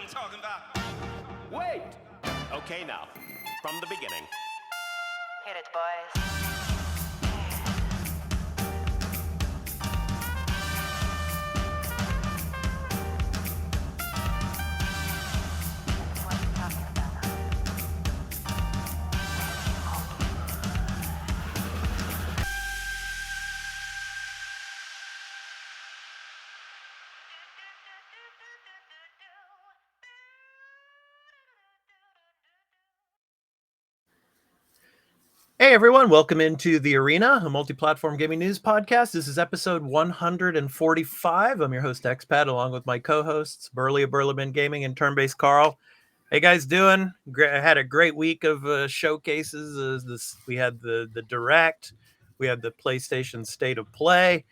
talking about. Wait! Okay, now, from the beginning. Hit it, boys. What are you talking about? Hey everyone, welcome into the Arena, a Multiplatform Gaming News Podcast. This is episode 145. I'm your host Expat, along with my co-hosts Burley of Burleman Gaming and Turn-Based Carl. Hey guys, doing? I had a great week of showcases. We had the Direct, we had the PlayStation State of Play.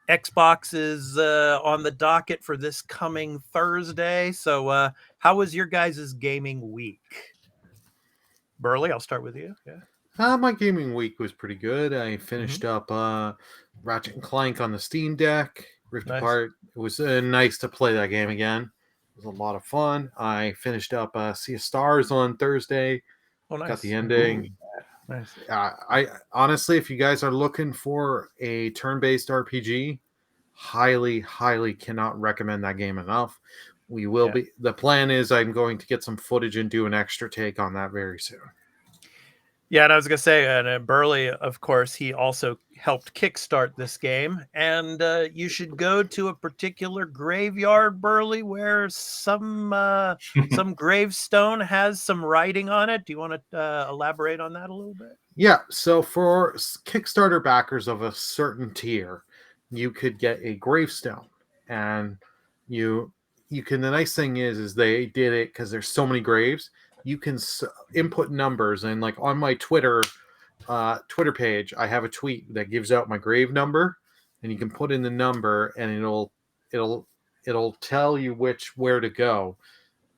Xbox is on the docket for this coming Thursday. So, how was your guys' gaming week? Burley, I'll start with you. Yeah. My gaming week was pretty good. I finished up Ratchet and Clank on the Steam Deck, Rift Apart. It was nice to play that game again. It was a lot of fun. I finished up Sea of Stars on Thursday. Oh, nice. Got the ending. Nice. I honestly, if you guys are looking for a turn-based RPG, highly cannot recommend that game enough. We will be. The plan is I'm going to get some footage and do an extra take on that very soon. Yeah, and I was going to say, and Burley, of course, he also helped kickstart this game. And you should go to a particular graveyard, Burley, where some gravestone has some writing on it. Do you want to elaborate on that a little bit? Yeah, so for Kickstarter backers of a certain tier, you could get a gravestone. And you can, the nice thing is they did it because there's so many graves. You can input numbers, and like on my Twitter page, I have a tweet that gives out my grave number, and you can put in the number, and it'll tell you where to go,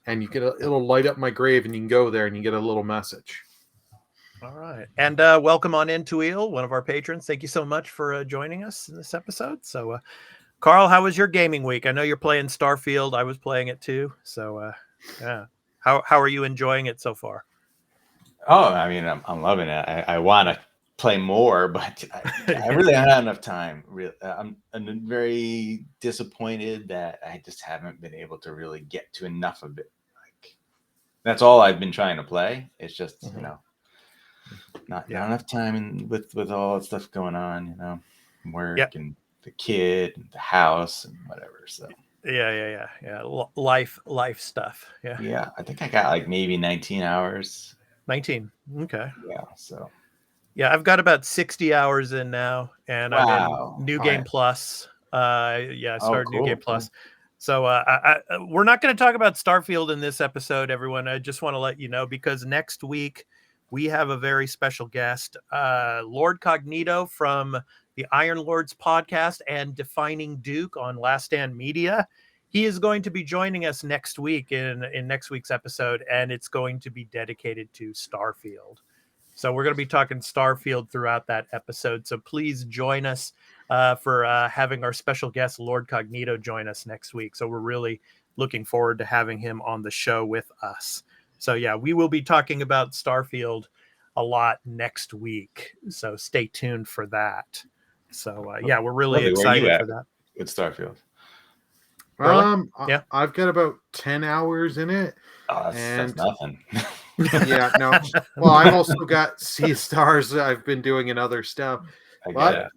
and it'll light up my grave, and you can go there, and you get a little message. All right, and welcome on in, Tuil, one of our patrons. Thank you so much for joining us in this episode. So, Carl, how was your gaming week? I know you're playing Starfield. I was playing it too. So, yeah. How are you enjoying it so far? Oh, I mean, I'm loving it. I want to play more, but I really haven't had enough time. I'm very disappointed that I just haven't been able to really get to enough of it. Like, that's all I've been trying to play. It's just not enough time, and with all the stuff going on, work and the kid and the house and whatever. So. Yeah. Life stuff. Yeah. I think I got like maybe 19 hours. 19. Okay. Yeah. So. Yeah, I've got about 60 hours in now, and I'm in New Game Plus. I started New Game Plus. So we're not going to talk about Starfield in this episode, everyone. I just want to let you know, because next week we have a very special guest, Lord Cognito from the Iron Lords podcast and Defining Duke on Last Stand Media. He is going to be joining us next week in next week's episode, and it's going to be dedicated to Starfield. So we're going to be talking Starfield throughout that episode. So please join us for having our special guest, Lord Cognito, join us next week. So we're really looking forward to having him on the show with us. So yeah, we will be talking about Starfield a lot next week. So stay tuned for that. So we're really excited for that. With Starfield. I've got about 10 hours in it. Oh, that's nothing. Yeah, no. Well, I've also got Sea of Stars I've been doing and other stuff. But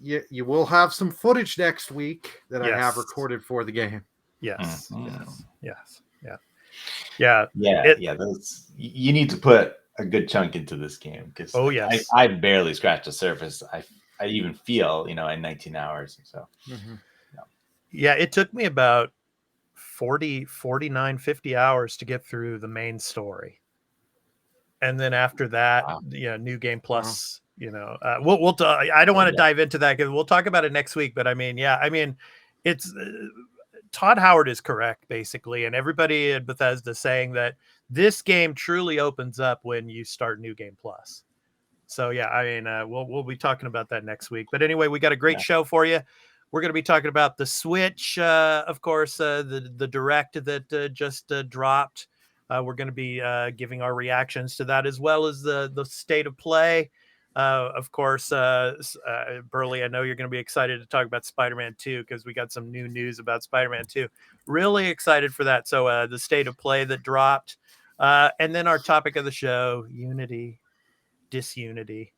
you will have some footage next week that I have recorded for the game. Yes. Those, you need to put a good chunk into this game, because I barely scratched the surface. I even feel, in 19 hours. So, it took me about 49, 50 hours to get through the main story. And then after that, New Game Plus, we'll I don't want to dive into that because we'll talk about it next week. But it's Todd Howard is correct, basically. And everybody at Bethesda saying that this game truly opens up when you start New Game Plus. So, we'll be talking about that next week. But anyway, we got a great show for you. We're going to be talking about the Switch, of course, the Direct that just dropped. We're going to be giving our reactions to that, as well as the state of play. Of course, Burley, I know you're going to be excited to talk about Spider-Man 2 because we got some new news about Spider-Man 2. Really excited for that. So the state of play that dropped. And then our topic of the show, Unity, Disunity.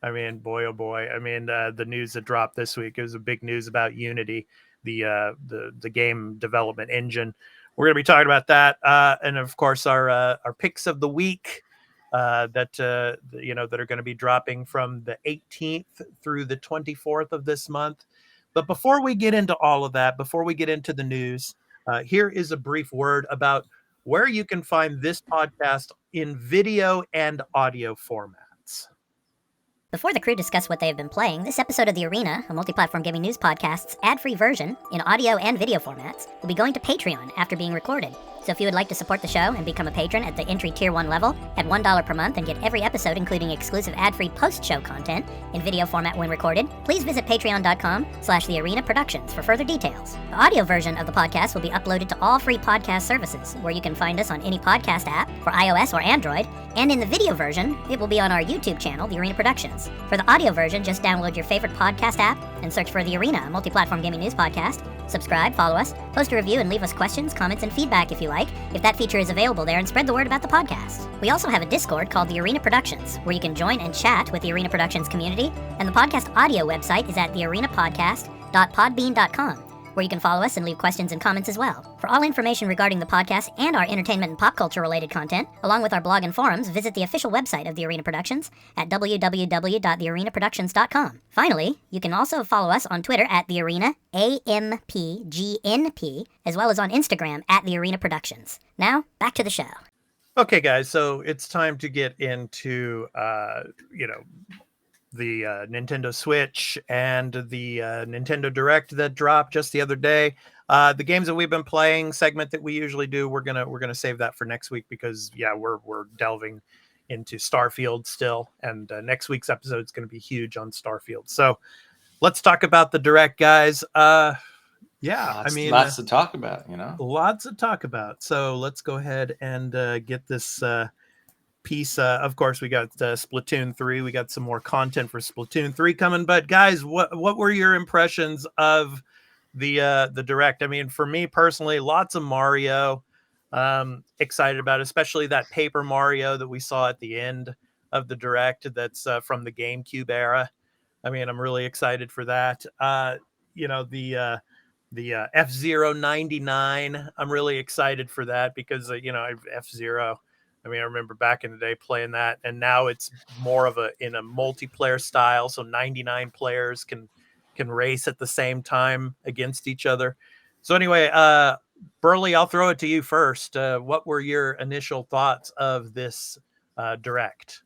I mean, boy, oh boy. I mean, the news that dropped this week, it was a big news about Unity, the game development engine. We're going to be talking about that. And of course, our picks of the week that are going to be dropping from the 18th through the 24th of this month. But before we get into all of that, before we get into the news, here is a brief word about where you can find this podcast in video and audio formats. Before the crew discuss what they have been playing, this episode of The Arena, a Multiplatform Gaming News Podcast's ad-free version in audio and video formats, will be going to Patreon after being recorded. So if you would like to support the show and become a patron at the entry tier 1 level at $1 per month and get every episode including exclusive ad-free post-show content in video format when recorded, please visit patreon.com/thearena productions for further details. The audio version of the podcast will be uploaded to all free podcast services, where you can find us on any podcast app for iOS or Android, and in the video version, it will be on our YouTube channel, The Arena Productions. For the audio version, just download your favorite podcast app and search for The Arena, a Multiplatform Gaming News Podcast. Subscribe, follow us, post a review, and leave us questions, comments, and feedback if you like, if that feature is available there, and spread the word about the podcast. We also have a Discord called The Arena Productions, where you can join and chat with the Arena Productions community, and the podcast audio website is at thearenapodcast.podbean.com, where you can follow us and leave questions and comments as well. For all information regarding the podcast and our entertainment and pop culture related content, along with our blog and forums, visit the official website of The Arena Productions at www.thearenaproductions.com. Finally, you can also follow us on Twitter at The Arena, AMPGNP, as well as on Instagram at The Arena Productions. Now, back to the show. Okay, guys, so it's time to get into, the Nintendo Switch and the Nintendo Direct that dropped just the other day. The games that we've been playing segment that we usually do, we're gonna save that for next week because we're delving into Starfield still, and next week's episode is going to be huge on Starfield. So let's talk about the Direct, guys. Lots to talk about. Lots to talk about. So let's go ahead and get this. Piece. Of course, we got Splatoon 3. We got some more content for Splatoon 3 coming. But guys, what were your impressions of the Direct? I mean, for me personally, lots of Mario. Excited about, especially that Paper Mario that we saw at the end of the Direct. That's from the GameCube era. I mean, I'm really excited for that. The F-Zero 99. I'm really excited for that because F-Zero. I mean, I remember back in the day playing that, and now it's more of in a multiplayer style. So 99 players can race at the same time against each other. So anyway, Burley, I'll throw it to you first. What were your initial thoughts of this Direct?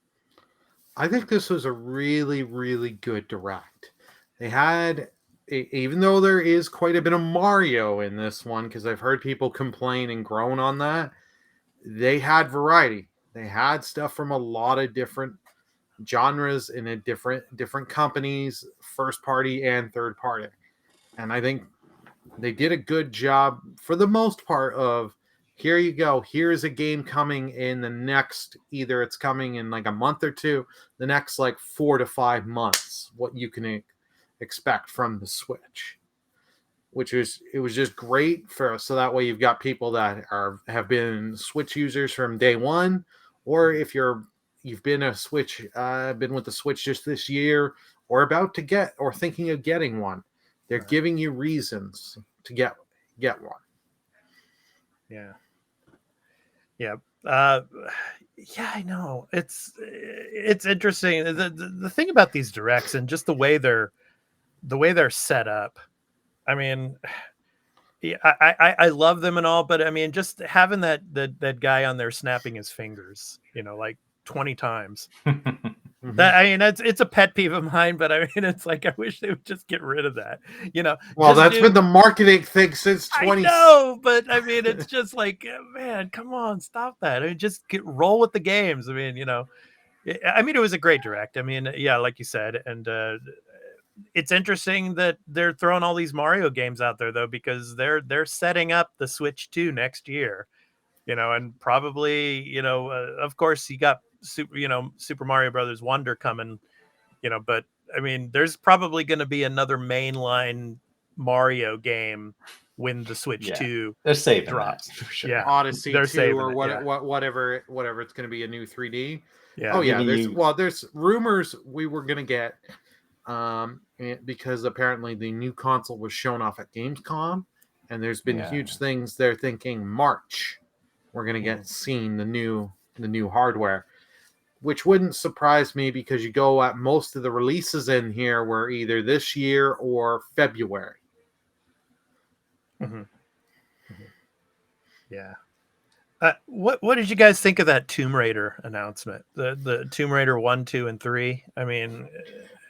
I think this was a really, really good Direct. They had, even though there is quite a bit of Mario in this one, because I've heard people complain and groan on that, they had variety. They had stuff from a lot of different genres and in different companies, first party and third party. And I think they did a good job for the most part of, here you go. Here's a game coming in the next, either it's coming in like a month or two, the next like 4 to 5 months, what you can expect from the Switch. It was just great so that way you've got people that have been Switch users from day one, or if you've been a Switch, been with the Switch just this year, or about to get or thinking of getting one, they're giving you reasons to get one. Yeah. I know it's interesting. The thing about these Directs and just the way they're set up. I mean, I love them and all, but I mean, just having that guy on there snapping his fingers, like 20 times. That, I mean, it's a pet peeve of mine, but I mean, it's like I wish they would just get rid of that. Well, that's been the marketing thing since 20. I know, but I mean, it's just like, man, come on, stop that. I mean, just roll with the games. I mean, it was a great Direct. I mean, yeah, like you said, and it's interesting that they're throwing all these Mario games out there though, because they're setting up the Switch 2 next year, and probably, of course you got Super Mario Brothers Wonder coming, but I mean, there's probably going to be another mainline Mario game when the Switch 2 they're saving drops. That, for sure. Yeah, Odyssey they're 2 or whatever. whatever it's going to be, a new 3D. Yeah. Oh yeah, there's rumors we were going to get because apparently the new console was shown off at Gamescom, and there's been huge things. They're thinking March we're going to get seen the new hardware, which wouldn't surprise me because you go at most of the releases in here were either this year or February. Mm-hmm. Yeah. What did you guys think of that Tomb Raider announcement? The Tomb Raider 1, 2, and 3. I mean,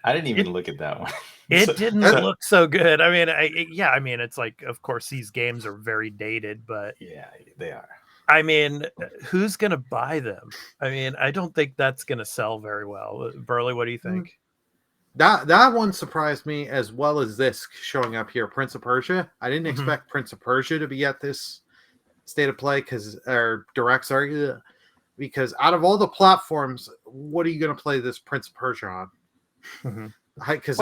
I didn't even look at that one. It didn't look so good. I mean, it's like, of course, these games are very dated, but yeah, they are. I mean, who's gonna buy them? I mean, I don't think that's gonna sell very well. Burley, what do you think? That one surprised me, as well as this showing up here, Prince of Persia. I didn't expect Prince of Persia to be at this state of play because out of all the platforms, what are you going to play this Prince of Persia on? Because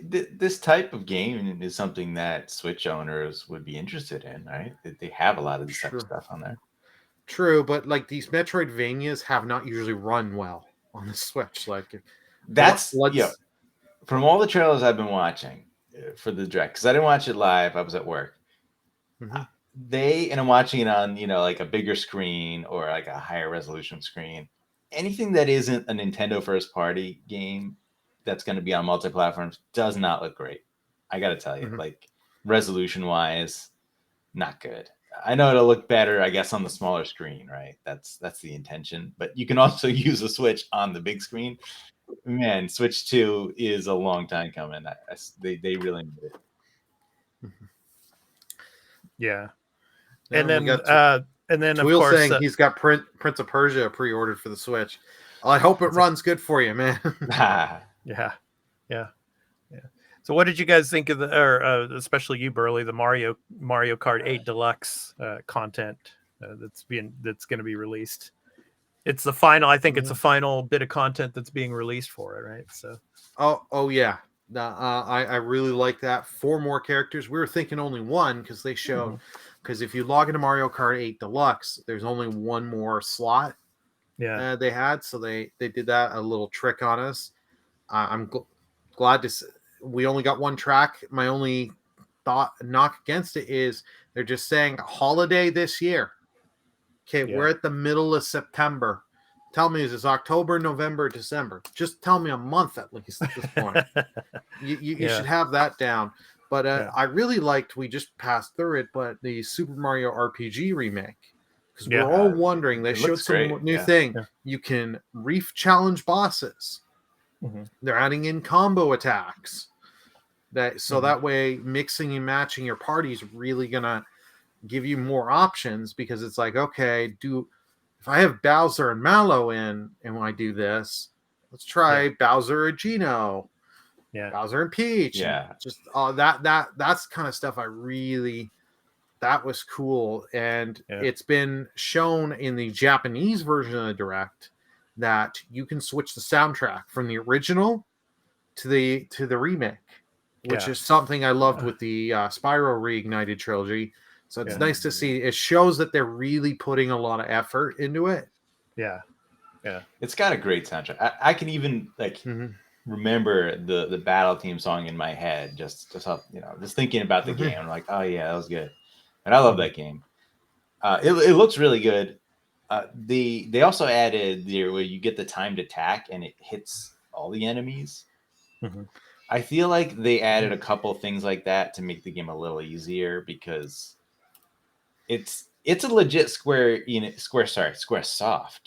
this type of game is something that Switch owners would be interested in, right? They have a lot of this type of stuff on there. True, but like these Metroidvanias have not usually run well on the Switch. Like from all the trailers I've been watching for the direct, because I didn't watch it live, I was at work. And I'm watching it on like a bigger screen or like a higher resolution screen. Anything that isn't a Nintendo first party game that's going to be on multi-platforms does not look great. I got to tell you, like resolution wise, not good. I know it'll look better, I guess, on the smaller screen, right? That's the intention. But you can also use a Switch on the big screen. Man, Switch 2 is a long time coming. They really need it. Yeah. And then of course saying he's got Prince of Persia pre-ordered for the Switch. I hope it runs good for you, man. Yeah. So what did you guys think of especially you, Burley, the Mario Kart 8 Deluxe content that's going to be released? It's the final. I think it's the final bit of content that's being released for it, right? So. Oh yeah. I really like that. 4 more characters. We were thinking only one because they showed. Because if you log into Mario Kart 8 Deluxe, there's only one more slot. Yeah. They had, so they did that, a little trick on us. I'm glad to. We only got one track. My only knock against it is they're just saying holiday this year. Okay, we're at the middle of September. Tell me, is this October, November, December? Just tell me a month at least at this point. You should have that down. But I really liked, we just passed through it, but the Super Mario RPG remake. Because we're all wondering, they showed some new thing. Yeah. You can reef challenge bosses. They're adding in combo attacks. That way, mixing and matching your party is really going to give you more options, because it's like, okay, if I have Bowser and Mallow in, and when I do this, let's try Bowser and Gino, Bowser and Peach, just that's kind of stuff that was cool. And it's been shown in the Japanese version of the Direct that you can switch the soundtrack from the original to the remake, which is something I loved with the Spyro Reignited trilogy. So it's nice to see. It shows that they're really putting a lot of effort into it. Yeah. It's got a great soundtrack. I can even remember the battle theme song in my head. Just thinking about the game. I'm like, oh yeah, that was good. And I love that game. It looks really good. They also added where you get the timed attack and it hits all the enemies. I feel like they added a couple things like that to make the game a little easier, because it's a legit Squaresoft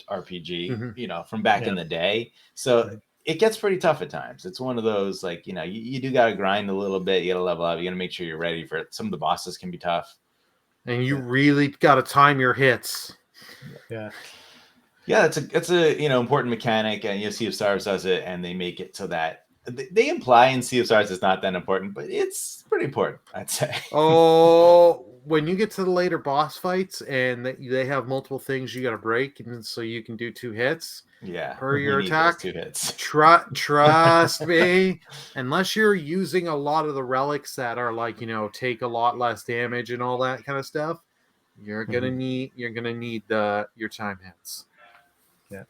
RPG, from back in the day. So it gets pretty tough at times. It's one of those, like, you do got to grind a little bit. You got to level up. You got to make sure you're ready for it. Some of the bosses can be tough. And you really got to time your hits. Yeah, it's a important mechanic, and you'll see if Stars does it, and they make it so that they imply in Sea of Stars it's not that important, but it's pretty important, I'd say. Oh, when you get to the later boss fights and they have multiple things you got to break, and so you can do 2 hits. Yeah, per your need attack. 2 hits. Trust me, unless you're using a lot of the relics that are like, take a lot less damage and all that kind of stuff, you're gonna need your time hits. Yeah.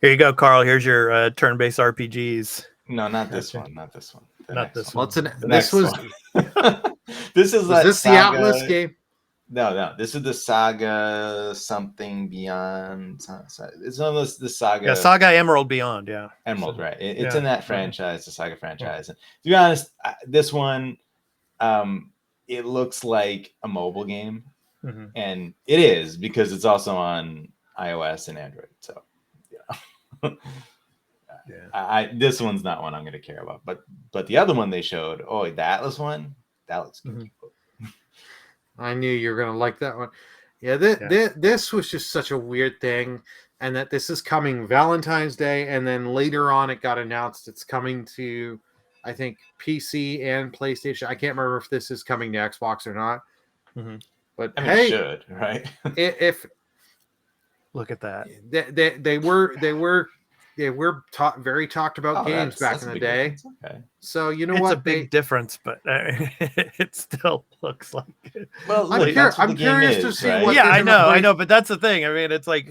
Here you go, Carl. Here's your turn-based RPGs. No, not this one. Not this one. Not this one. This was. This is was this Saga... the Atlas game? No. This is the Saga something beyond. It's one of those the Saga. Yeah, Saga Emerald Beyond. Yeah, Emerald, right? It's in that franchise, the Saga franchise. And to be honest, this one, it looks like a mobile game, and it is because it's also on iOS and Android. So, this one's not one I'm going to care about. But the other one they showed, the Atlas one, that looks good. I knew you were going to like that one. Yeah, this was just such a weird thing. And that this is coming Valentine's Day. And then later on, it got announced it's coming to, I think, PC and PlayStation. I can't remember if this is coming to Xbox or not. But it should, right? if look at that. They were very talked about games back in the day. Okay. So it's what? It's a big difference, but it still looks like it. Well, I'm curious to see what. Yeah, I know, but that's the thing. I mean, it's like,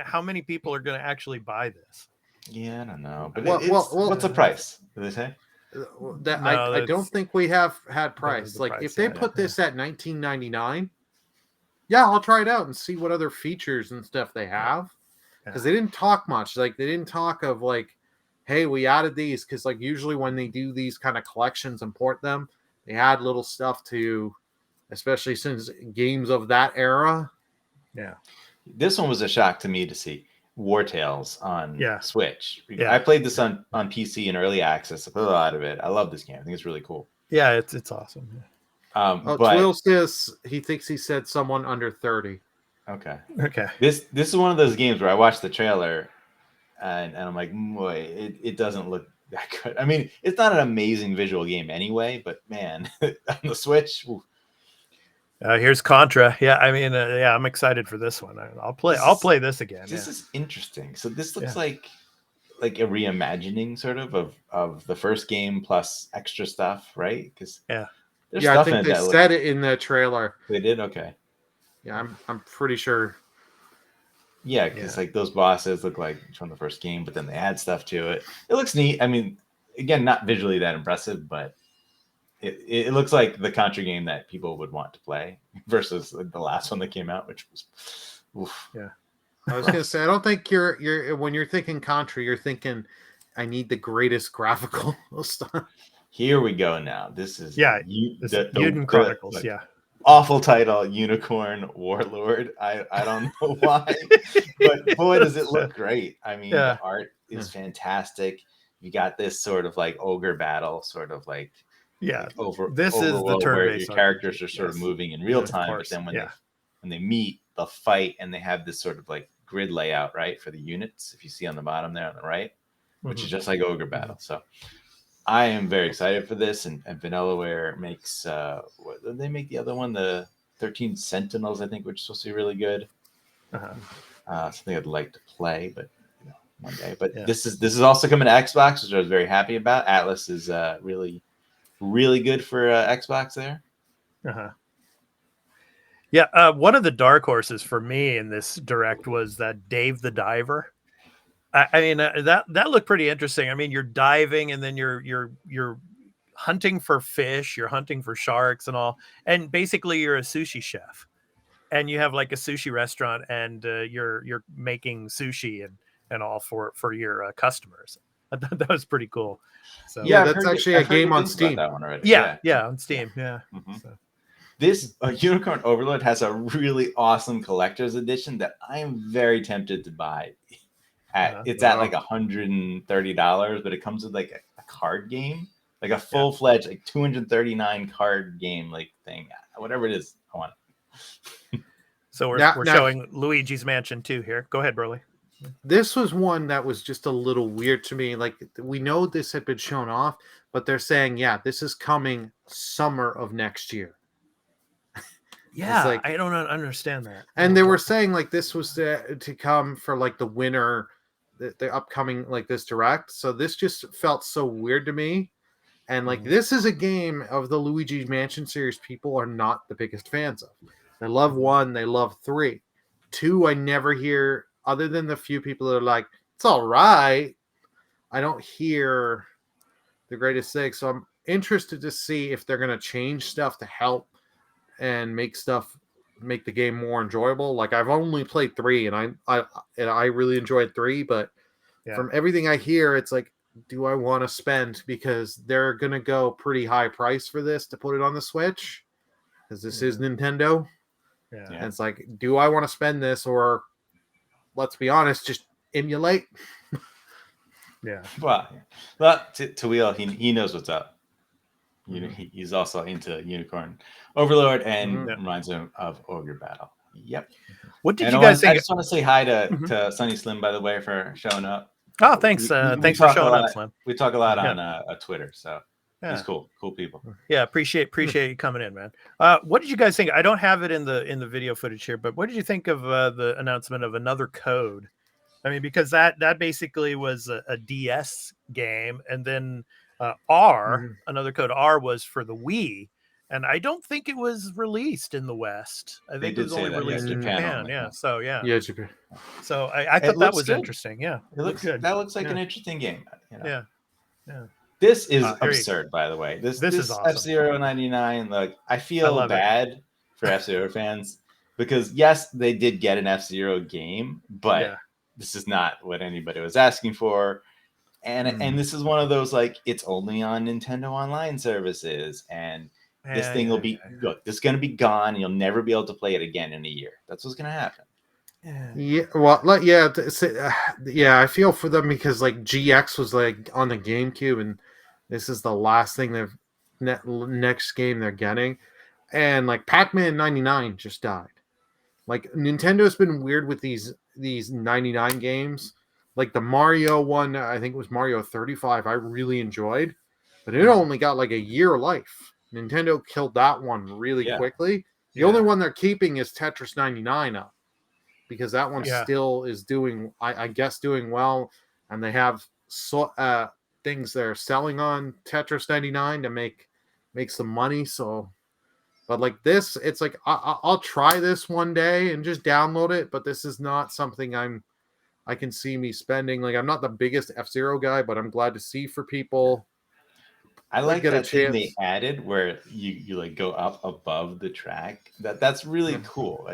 how many people are going to actually buy this? Yeah, I don't know. But what's the price? Did they say? I don't think we have had price. Like if they put this at $19.99, I'll try it out and see what other features and stuff they have. Because they didn't talk much. Like they didn't talk of like, hey, we added these. Because like usually when they do these kind of collections and port them, they add little stuff to, especially since games of that era. Yeah. This one was a shock to me to see War Tales on Switch. Yeah. I played this on PC in early access. I played a lot of it. I love this game. I think it's really cool. Yeah, it's awesome. But Twill says he thinks he said someone under 30. Okay. This is one of those games where I watched the trailer and I'm like, boy, it doesn't look that good. I mean, it's not an amazing visual game anyway, but man, on the Switch. Here's Contra. Yeah, I mean, I'm excited for this one. I'll play this again. This is interesting. So this looks like a reimagining sort of the first game plus extra stuff, right? Because I think they said it in the trailer. They did? Okay. Yeah, I'm pretty sure. Yeah, because like those bosses look like from the first game, but then they add stuff to it. It looks neat. I mean, again, not visually that impressive, but it looks like the Contra game that people would want to play versus the last one that came out, which was, oof. Yeah. I was gonna say, I don't think you're when you're thinking Contra, you're thinking, I need the greatest graphical stuff. Here we go. Now this is Uden Chronicles. Awful title, Unicorn Warlord. I don't know why, but boy, does it look great. I mean, the art is fantastic. You got this sort of like ogre battle, sort of like this is the turn where your characters are sort of moving in real time, but then when they meet, they'll fight, and they have this sort of like grid layout, right, for the units. If you see on the bottom there on the right, which is just like ogre battle. So I am very excited for this, and Vanillaware makes what did they make the other one? The 13 Sentinels, I think, which is supposed to be really good. Something I'd like to play, but one day. But this is also coming to Xbox, which I was very happy about. Atlas is really good for Xbox there. Yeah, one of the dark horses for me in this direct was that Dave the Diver. I mean, that looked pretty interesting. I mean, you're diving and then you're hunting for fish, you're hunting for sharks and all, and basically you're a sushi chef, and you have like a sushi restaurant, and you're making sushi and all for your customers. I thought that was pretty cool. So that's actually a game on Steam. That one already. Yeah, on Steam. Yeah. So. This Unicorn Overlord has a really awesome collector's edition that I am very tempted to buy. It's at like $130, but it comes with like a card game, like a full-fledged like 239 card game like thing, whatever it is. I want it. So we're showing Luigi's Mansion 2 here. Go ahead, Broly. This was one that was just a little weird to me. Like, we know this had been shown off, but they're saying, yeah, this is coming summer of next year. Yeah, like, I don't understand that. And they were saying like this was to come for like the winter, the upcoming like this direct. So this just felt so weird to me. And like this is a game of the Luigi's Mansion series people are not the biggest fans of. They love 1, they love 3. 2, I never hear, other than the few people that are like, it's all right. I don't hear the greatest thing. So I'm interested to see if they're going to change stuff to help and make the game more enjoyable. Like, I've only played 3 and I really enjoyed 3, but from everything I hear, it's like, do I want to spend, because they're going to go pretty high price for this to put it on the Switch, because this is Nintendo. Yeah. And it's like, do I want to spend this, or let's be honest, just emulate? Yeah. Well, to Wheel, he knows what's up. You know, he's also into Unicorn Overlord and reminds him of Ogre Battle. Yep. What did you guys think? I just want to say hi to Sunny Slim, by the way, for showing up. Oh, thanks. Thanks for showing up, Slim. We talk a lot on Twitter, so he's cool people. Yeah, appreciate you coming in, man. What did you guys think? I don't have it in the video footage here, but what did you think of the announcement of another code? I mean, because that basically was a DS game, and then another code R was for the Wii, and I don't think it was released in the West. I think it was only released in Japan. Yeah, so Japan. So I thought that was interesting. Yeah, it looks good. That looks like an interesting game. You know? Yeah. This is absurd, by the way. This is awesome. F-Zero 99. Like, I feel bad for F-Zero fans, because yes, they did get an F-Zero game, but this is not what anybody was asking for. And this is one of those, like, it's only on Nintendo Online services, and this thing will be look, this is going to be gone, and you'll never be able to play it again in a year. That's what's going to happen. Yeah, well, I feel for them, because like GX was like on the GameCube, and this is the last thing next game they're getting, and like Pac-Man 99 just died. Like, Nintendo's been weird with these 99 games. Like the Mario one, I think it was Mario 35, I really enjoyed, but it only got like a year life. Nintendo killed that one really quickly. The only one they're keeping is Tetris 99 up, because that one still is doing, I guess, doing well, and they have things they're selling on Tetris 99 to make some money. So, but like this, it's like I'll try this one day and just download it, but this is not something I can see me spending. Like, I'm not the biggest F-Zero guy, but I'm glad to see for people. I like that thing they added where you like go up above the track. That's really cool.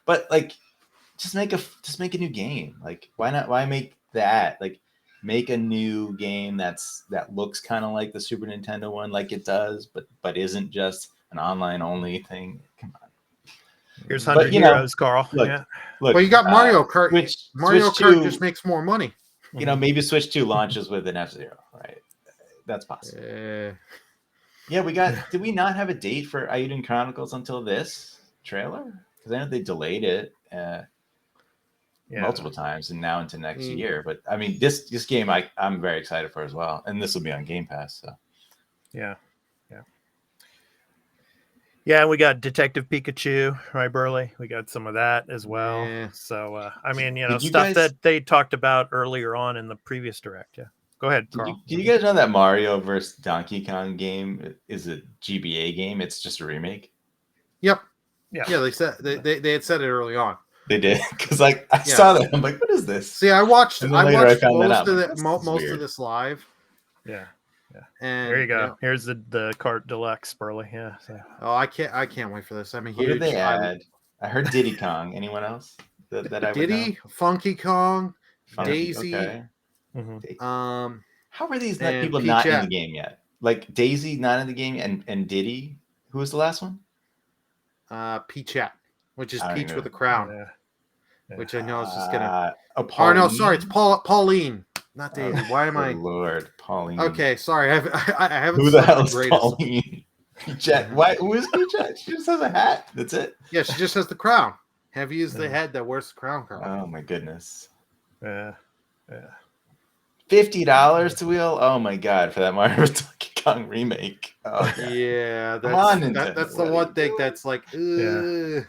But like, just make a new game. Like, why not? Why make that? Like, make a new game that looks kind of like the Super Nintendo one, like it does, but isn't just an online only thing. Come on. Here's 100 Heroes, Carl. Look, well, you got Mario Kart. Mario Kart 2 just makes more money. You know, maybe Switch 2 launches with an F-Zero, right? That's possible. Yeah, did we not have a date for Aiden Chronicles until this trailer? Because I know they delayed it multiple times, and now into next year. But I mean, this game I'm very excited for as well, and this will be on Game Pass. So yeah, we got Detective Pikachu, right, Burley? We got some of that as well. Yeah. So I mean, stuff that they talked about earlier on in the previous direct. Yeah. Go ahead, Carl. Did you guys know that Mario vs. Donkey Kong game is a GBA game? It's just a remake. Yep. Yeah. They said they had said it early on. They did, because like I saw that, I'm like, what is this? See, I watched most of this live. Yeah. And there you go. Here's the Cart Deluxe, Burley. Yeah. So. Oh, I can't wait for this. I'm a huge. What did they add? I heard Diddy Kong. Anyone else? That I Diddy, Funky Kong, Daisy. Okay. Mm-hmm. How are these people not in the game yet? Like Daisy not in the game, and Diddy. Who was the last one? Peachette, which is Peach with a crown, which I know is just gonna. Oh no, sorry, it's Pauline, not Daisy. Why am I? Lord, Pauline. Okay, sorry, I haven't. Who the hell is Pauline? Peachette. Why? Who is Peachette? She just has a hat. That's it. Yeah, she just has the crown. Heavy is the head that wears the crown. Oh my goodness. Yeah. $50 to wheel? Oh my god, for that Mario vs. Donkey Kong remake. Oh god. Yeah, Come on, that's the Nintendo, one thing that's like, Yeah.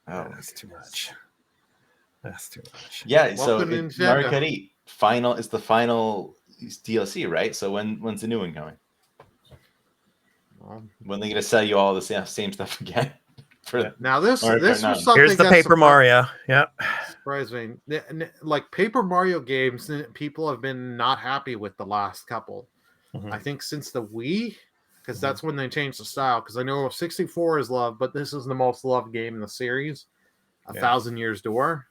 Oh, that's too much. That's too much. Yeah, so Welcome to Mario Nintendo. Kart 8 final is the final DLC, right? So when's the new one coming? When are they gonna sell you all the same stuff again? Now this Mario Kart was 9? something Here's the that Paper Mario. Yep. surprised me. Like Paper Mario games, people have been not happy with the last couple. Mhm. I think since the Wii, because that's when they changed the style. Because I know 64 is loved, but this is the most loved game in the series. A Thousand Years Door.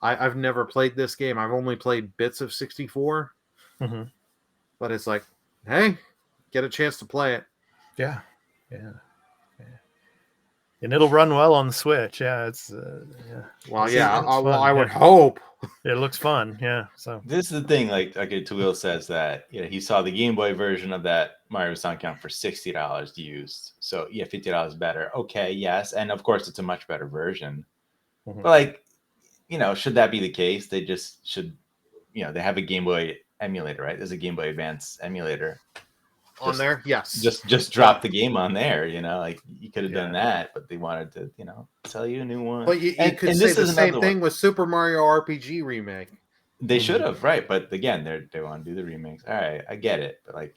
I've never played this game. I've only played bits of 64. Mhm. But it's like, hey, get a chance to play it. Yeah. And it'll run well on the Switch. Yeah, it's Well, It's yeah, fun, I would hope. It looks fun. Yeah. So This is the thing, like Tawil says that he saw the Game Boy version of that Mario vs. Donkey Kong for $60 used. So yeah, $50 better. Okay, yes, and of course it's a much better version. Mhm. But like, should that be the case? They just should, they have a Game Boy emulator, right? There's a Game Boy Advance emulator On there, yes. Just drop the game on there. Like you could have done that, but they wanted to, sell you a new one. But you could say the same thing with Super Mario RPG remake. They should have, right? But again, they want to do the remakes. All right, I get it, but like,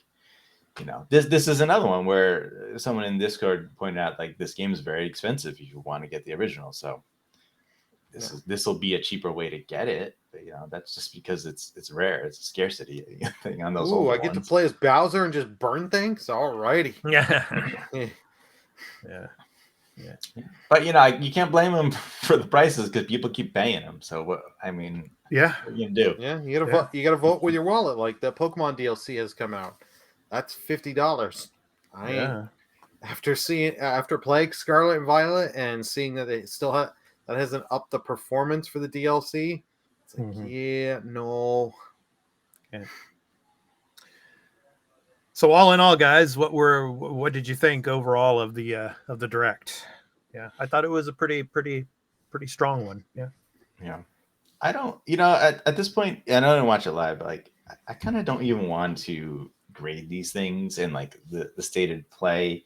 this is another one where someone in Discord pointed out like this game is very expensive if you want to get the original. So this will be a cheaper way to get it. But that's just because it's rare. It's a scarcity thing on those. Ooh, I get to play as Bowser and just burn things. Alrighty. Yeah. But you can't blame them for the prices because people keep paying them. So what I mean, yeah, what are you gonna do? Yeah, you gotta vote with your wallet. Like the Pokemon DLC has come out. That's $50. After playing Scarlet and Violet and seeing that they still that hasn't upped the performance for the DLC. It's like, no. Okay. So all in all, guys, what did you think overall of the Direct? Yeah, I thought it was a pretty strong one. Yeah. I don't, at this point, and I don't watch it live, but like I kind of don't even want to grade these things in like the stated play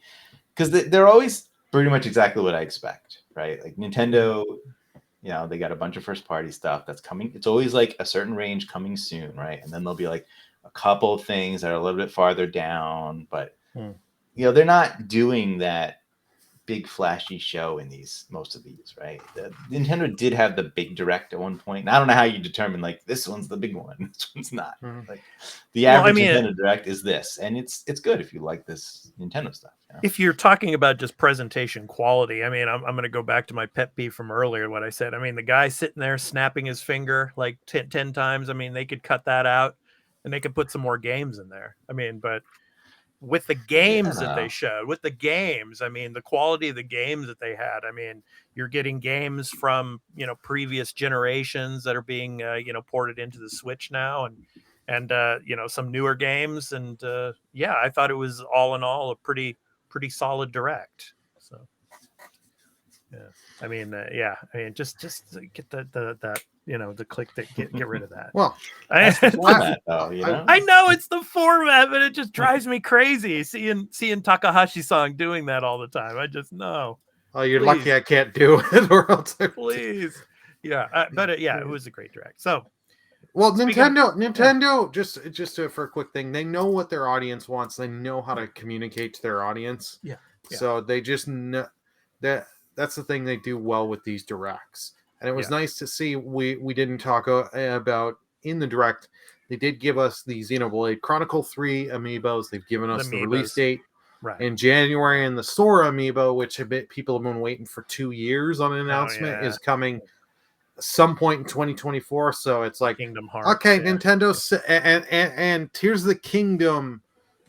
because they're always pretty much exactly what I expect, right? Like Nintendo, they got a bunch of first party stuff that's coming. It's always like a certain range coming soon, right? And then there'll be like a couple of things that are a little bit farther down, but they're not doing that big flashy show in most of these, right? Nintendo did have the big Direct at one point, and I don't know how you determine like this one's the big one, this one's not. Like the average Nintendo Direct is this, and it's good if you like this Nintendo stuff. If you're talking about just presentation quality, I mean, I'm going to go back to my pet peeve from earlier, what I said. I mean, the guy sitting there snapping his finger like 10 times. I mean, they could cut that out and they could put some more games in there. I mean, but with the games that they showed, I mean, the quality of the games that they had, I mean, you're getting games from, previous generations that are being, ported into the Switch now and some newer games. And I thought it was all in all a pretty solid Direct. So, I mean, just get the click that get rid of that. Well, format, though, I know it's the format, but it just drives me crazy seeing Takahashi-san doing that all the time. I just know. Oh, you're lucky I can't do it, or else please. Yeah, but it was a great Direct. So, well, Nintendo, just for a quick thing, they know what their audience wants. They know how to communicate to their audience. Yeah. So they just know that's the thing they do well with these Directs. And it was nice to see. We didn't talk about in the Direct. They did give us the Xenoblade Chronicle 3 amiibos. They've given us the release date in January, and the Sora amiibo, which people have been waiting for 2 years on an announcement, is coming some point in 2024. So it's like Kingdom Hearts. Okay, Nintendo, and here's the Kingdom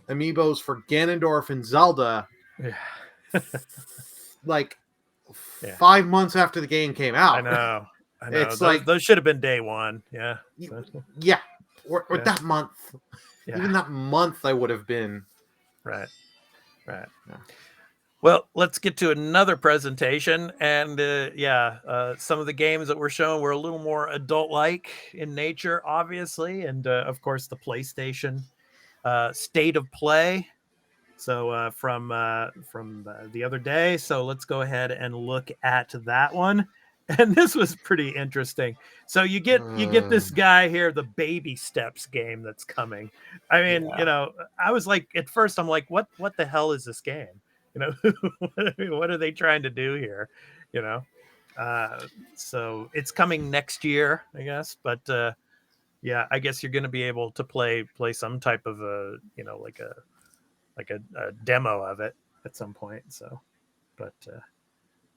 amiibos for Ganondorf and Zelda. Like 5 months after the game came out. I know. It's those should have been day one. Yeah. Yeah. Or that month. Yeah. Even that month I would have been. Right. Yeah. Well, let's get to another presentation. And some of the games that were shown were a little more adult-like in nature, obviously. And of course, the PlayStation State of Play. So from the other day. So let's go ahead and look at that one. And this was pretty interesting. So you get this guy here, the Baby Steps game that's coming. I mean, I was like, at first I'm like, what the hell is this game? What are they trying to do here? So it's coming next year, I guess. But I guess you're going to be able to play some type of a demo of it at some point. So, but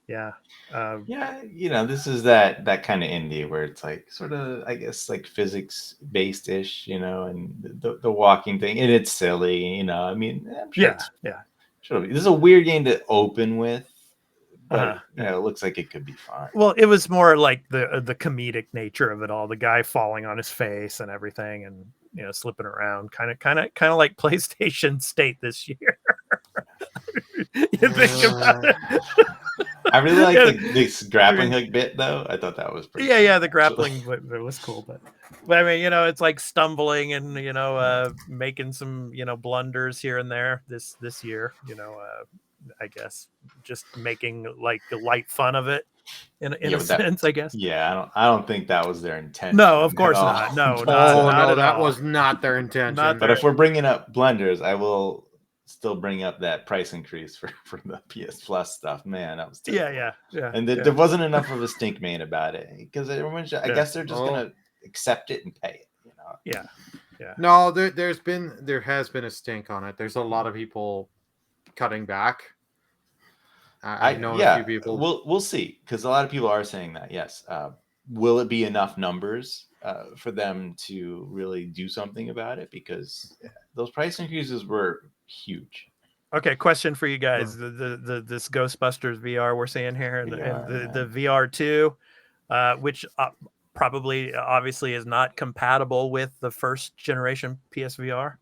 this is that kind of indie where it's like sort of, I guess, like physics based ish, and the walking thing, and it's silly, I mean, I'm sure sure. This is a weird game to open with, but it looks like it could be fun. Well, it was more like the comedic nature of it all, the guy falling on his face and everything, and slipping around, kind of like PlayStation State this year. You think about it. I really like this grappling hook bit, though. I thought that was pretty cool. The grappling bit was cool, but I mean, it's like stumbling and making some blunders here and there this year. I guess just making like light fun of it in a sense, I guess. Yeah, I don't think that was their intention. No, of course not. No, that was not their intention. But if we're bringing up blunders, I will still bring up that price increase for the PS Plus stuff. Man, that was terrible. Yeah. And there wasn't enough of a stink man about it because everyone, I guess they're just gonna accept it and pay it. Yeah. No, there has been a stink on it. There's a lot of people cutting back. I know a few people. We'll see, because a lot of people are saying that. Yes, will it be enough numbers for them to really do something about it? Because those price increases were huge. Okay, question for you guys: this Ghostbusters VR we're seeing here, and the VR 2, which probably obviously is not compatible with the first generation PSVR.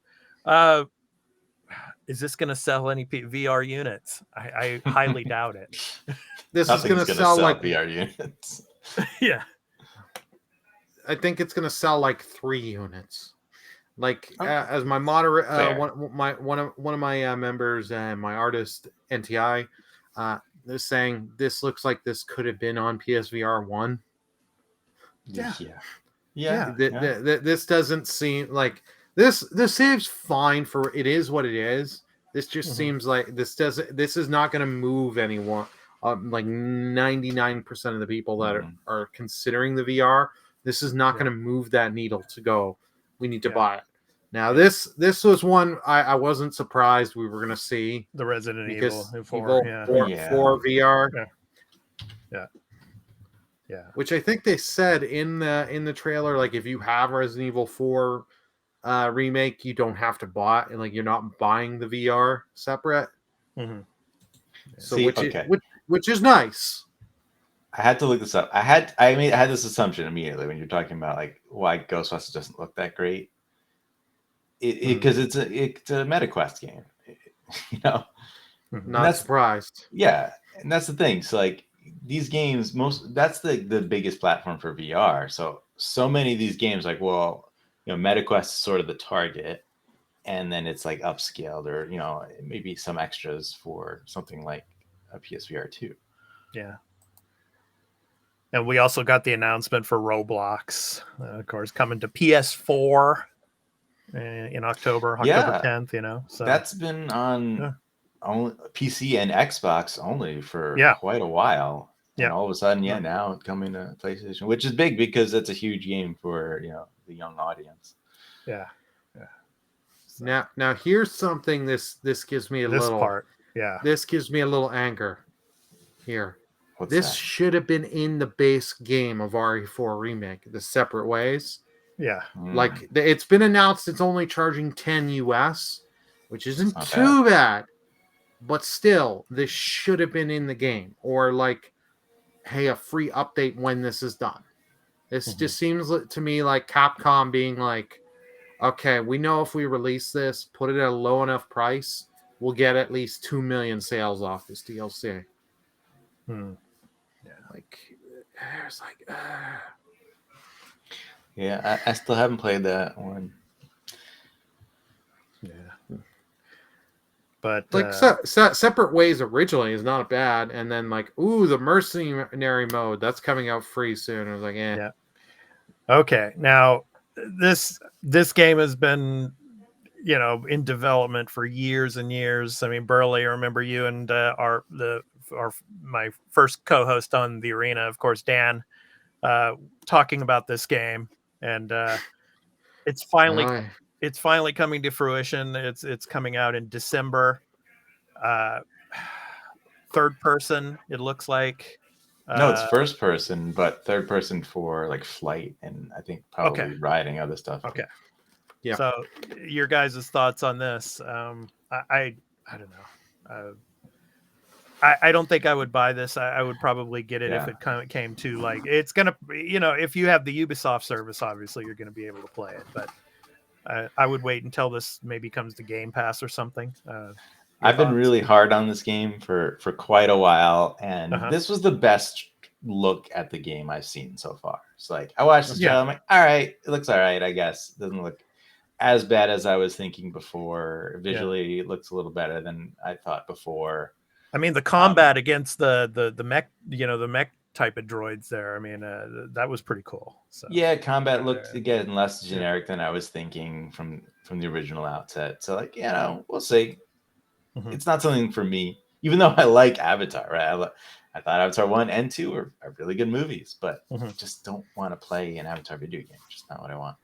Is this going to sell any VR units? I highly doubt it. This is going to sell like VR units. Yeah. I think it's going to sell like 3 units. Like as my moderator, one of my members and my artist NTI, they're saying this looks like this could have been on PSVR 1. Yeah. This doesn't seem like. This seems fine for it is what it is. This just seems like this is not going to move anyone. Like 99% of the people that are considering the VR, this is not going to move that needle to go. We need to buy it. Now this was one I wasn't surprised we were going to see the Resident Evil 4 VR. Yeah. Which I think they said in the trailer, like if you have Resident Evil 4. Remake, you don't have to buy it, and like you're not buying the VR separate. So which is nice. I had to look this up. I had this assumption immediately when you're talking about like why Ghostbusters doesn't look that great. Because it's a MetaQuest game, Not surprised. Yeah, and that's the thing. So like these games, that's the biggest platform for VR. So many of these games, like MetaQuest is sort of the target, and then it's like upscaled or maybe some extras for something like a PSVR 2. Yeah. And we also got the announcement for Roblox, of course, coming to PS4 in October 10th. So that's been on only PC and Xbox only for quite a while. Yeah. And all of a sudden, now it's coming to PlayStation, which is big because it's a huge game for the young audience. Yeah. So. Now here's something this gives me this gives me a little anger here. This should have been in the base game of RE4 Remake, the Separate Ways. Yeah. Like it's been announced it's only charging 10 US, which isn't too bad. But still, this should have been in the game, or like, hey, a free update when this is done. This just seems to me like Capcom being like, okay, we know if we release this, put it at a low enough price, will get at least 2 million sales off this DLC. Yeah. Like, it's like, Yeah, I still haven't played that one. Yeah. But like separate ways originally is not bad, and then like, ooh, the mercenary mode that's coming out free soon. I was like, yeah. Okay, now this game has been, in development for years and years. I mean, Burley, I remember you and my first co-host on the Arena, of course, Dan, talking about this game, and it's finally coming to fruition. It's coming out in December. Third person, it looks like. No, it's first person, but third person for like flight and I think probably riding other stuff. Okay. Yeah. So your guys' thoughts on this? I don't know. I don't think I would buy this. I would probably get it if it came to like, it's going to, if you have the Ubisoft service, obviously you're going to be able to play it, but I would wait until this maybe comes to Game Pass or something. I've been really hard on this game for quite a while, and this was the best look at the game I've seen so far. It's like, I watched this trailer, I'm like, all right, it looks all right, I guess. It doesn't look as bad as I was thinking before. Visually, it looks a little better than I thought before. I mean, the combat against the mech, the mech type of droids there. I mean, that was pretty cool. So yeah, combat looked again less generic than I was thinking from the original outset. So like, we'll see. It's not something for me, even though I like Avatar. Right? I thought Avatar 1 and 2 are really good movies, but just don't want to play an Avatar video game. Just not what I want.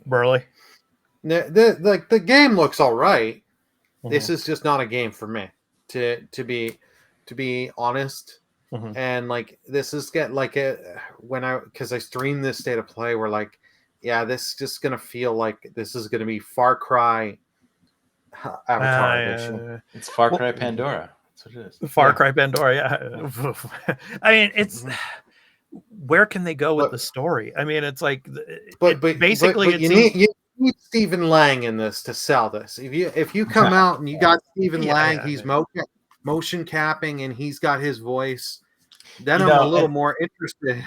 Burley, the game looks all right. This is just not a game for me, to be honest. And like, this is because I streamed this state of play where like, this is just gonna feel like this is gonna be Far Cry Avatar edition. It's Far Cry Pandora. That's what it is. Far Cry Pandora. Yeah. I mean, it's where can they go with the story? I mean, it's like, but you need Stephen Lang in this to sell this. If you come out and you got Stephen Lang, he's motion capping and he's got his voice, then I'm a little more interested.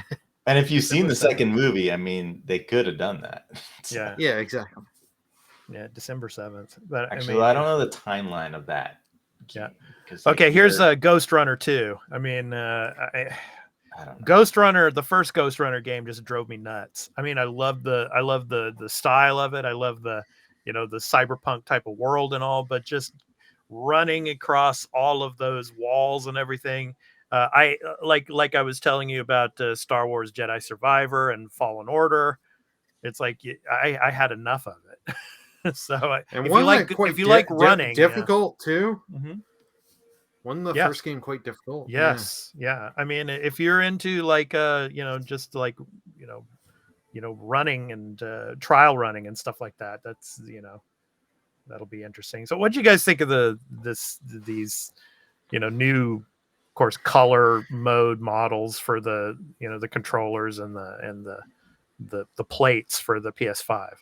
And if you've seen the second movie, I mean, they could have done that. Yeah. Yeah, exactly. Yeah, December 7th. But actually, I don't know the timeline of that. Yeah. Okay, here's Ghost Runner 2. I mean, I don't know. Ghost Runner, the first Ghost Runner game just drove me nuts. I mean, I love the style of it. I love the cyberpunk type of world and all, but just running across all of those walls and everything. I like I was telling you about Star Wars Jedi Survivor and Fallen Order. It's like I had enough of it. So if you like running, difficult too. Wasn't the first game quite difficult? Yes, yeah. I mean, if you're into like just like running and trial running and stuff like that, that's that'll be interesting. So, what do you guys think of these new, of course, color mode models for the the controllers and the plates for the PS5?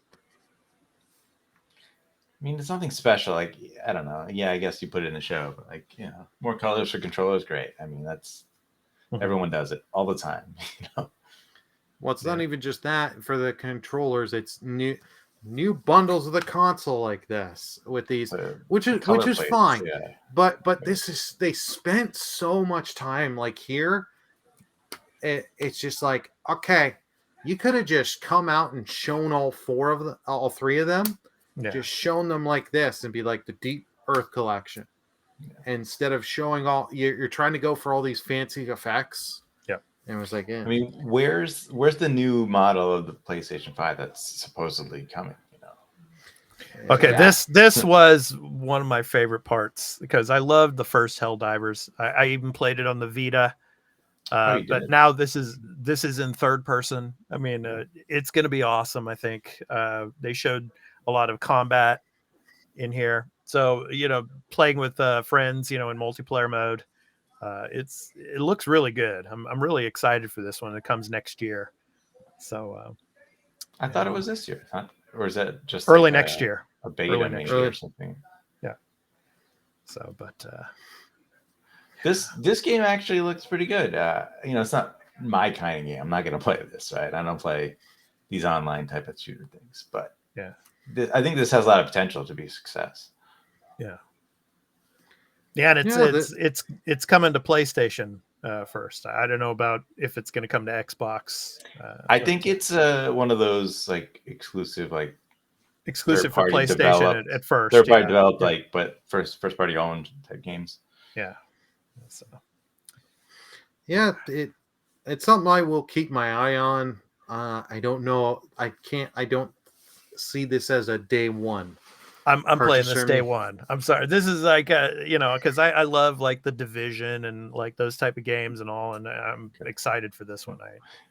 I mean, it's nothing special. Like, I don't know. Yeah, I guess you put it in the show, but like, more colors for controllers, great. I mean, that's everyone does it all the time. Well, it's not even just that for the controllers. It's new bundles of the console like this with these, which is plates, fine. Yeah. But they spent so much time like here. It's just like, okay, you could have just come out and shown all three of them. Yeah. Just shown them like this and be like the Deep Earth collection, instead of showing you're trying to go for all these fancy effects. Yeah, and it was like, I mean, where's the new model of the PlayStation 5 that's supposedly coming? Okay, this was one of my favorite parts because I loved the first Helldivers. I even played it on the Vita. But now this is in third person. I mean, it's going to be awesome. I think they showed a lot of combat in here. So, playing with friends, in multiplayer mode, it looks really good. I'm really excited for this one. It comes next year. So I thought it was this year, huh? Or is that just early next year? A beta maybe or something? Yeah. So, but this game actually looks pretty good. It's not my kind of game. I'm not going to play this, right? I don't play these online type of shooter things, but yeah, I think this has a lot of potential to be a success. Yeah, and it's coming to PlayStation first. I don't know about if it's going to come to Xbox. I think it's one of those like exclusive for PlayStation at first. Third party developed, but first party owned type games. Yeah. So. Yeah, it's something I will keep my eye on. I don't know. I don't see this as a day one. I'm playing this day one. I'm sorry. This is like because I love like the Division and like those type of games and all, and I'm excited for this one.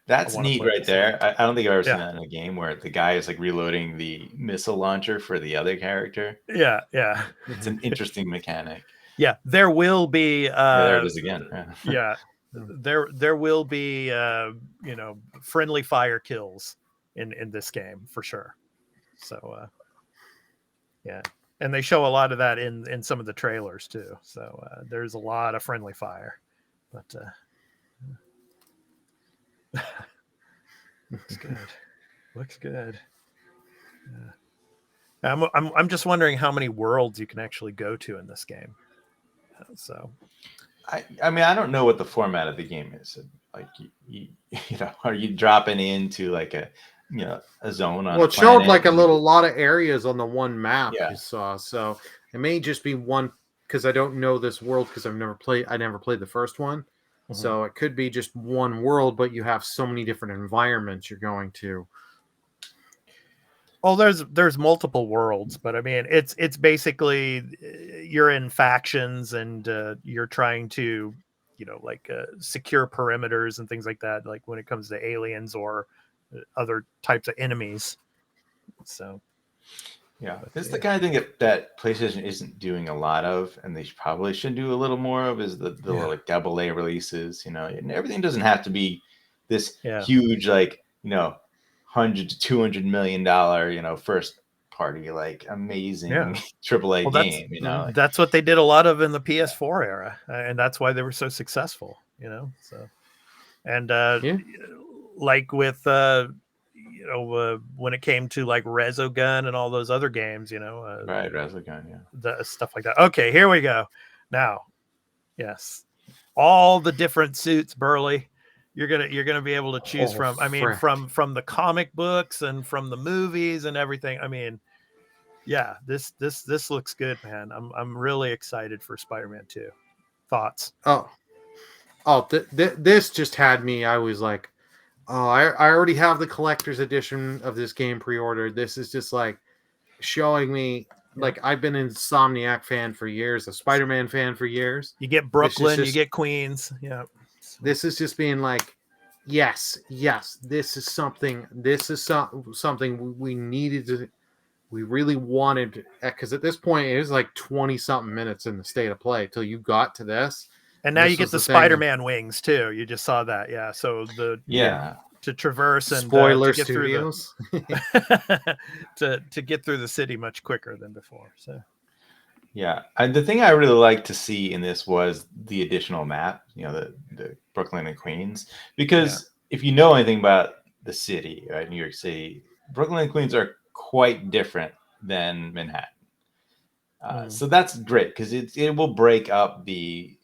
That's neat right there. I don't think I've ever seen that in a game where the guy is like reloading the missile launcher for the other character. Yeah. It's an interesting mechanic. Yeah, there will be. There it is again. Yeah, there will be friendly fire kills in this game for sure. So yeah, and they show a lot of that in some of the trailers too. So there's a lot of friendly fire, but looks good. Looks good. Yeah. I'm just wondering how many worlds you can actually go to in this game. So, I mean, I don't know what the format of the game is. Like, are you dropping into like a zone on? Well, it showed like a lot of areas on the one map you saw. So it may just be one, because I don't know this world because I never played the first one. Mm-hmm. So it could be just one world, but you have so many different environments you're going to. Well, there's multiple worlds, but I mean, it's basically you're in factions and you're trying to, secure perimeters and things like that. Like when it comes to aliens or other types of enemies. So, yeah, this is the kind of thing that PlayStation isn't doing a lot of, and they probably should do a little more of. Is the like AA releases, and everything doesn't have to be this huge $100 to $200 million, first party, like amazing AAA game. That's what they did a lot of in the PS4 era, and that's why they were so successful. So, and like with when it came to like Resogun and all those other games, right, Resogun, the stuff like that. Okay, here we go. Now, yes, all the different suits, Burley. You're gonna be able to choose from. I mean, from the comic books and from the movies and everything. I mean, yeah, this looks good, man. I'm really excited for Spider-Man 2. Thoughts? This just had me. I was like, I already have the collector's edition of this game pre-ordered. This is just like showing me. Like, I've been an Insomniac fan for years, a Spider-Man fan for years. You get Brooklyn, you get Queens. Yeah. This is just being like, yes, this is something we needed to, we really wanted, because at this point it was like 20 something minutes in the state of play till you got to this. And now you get the Spider-Man wings too. You just saw that. Yeah. So to traverse and spoiler to get studios to get through the city much quicker than before. So yeah, and the thing I really liked to see in this was the additional map, the Brooklyn and Queens, because if you know anything about the city, right, New York City, Brooklyn and Queens are quite different than Manhattan. So that's great because it will break up a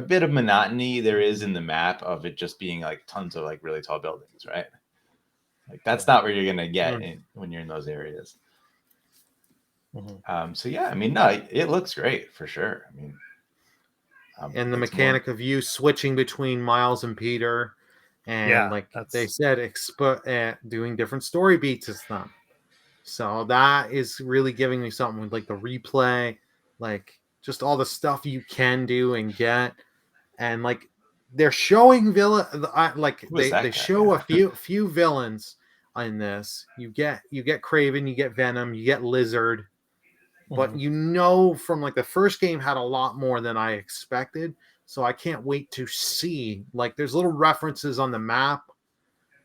bit of monotony there is in the map of it just being like tons of like really tall buildings, right? Like that's not what you're gonna get when you're in those areas. So yeah, I mean, no, it looks great for sure. I mean, and the mechanic of you switching between Miles and Peter, and they said, doing different story beats and stuff. So that is really giving me something with like the replay, like just all the stuff you can do and get, and like they're showing they show a few villains in this. You get Kraven, you get Venom, you get Lizard. But from like the first game had a lot more than I expected. So I can't wait to see, like, there's little references on the map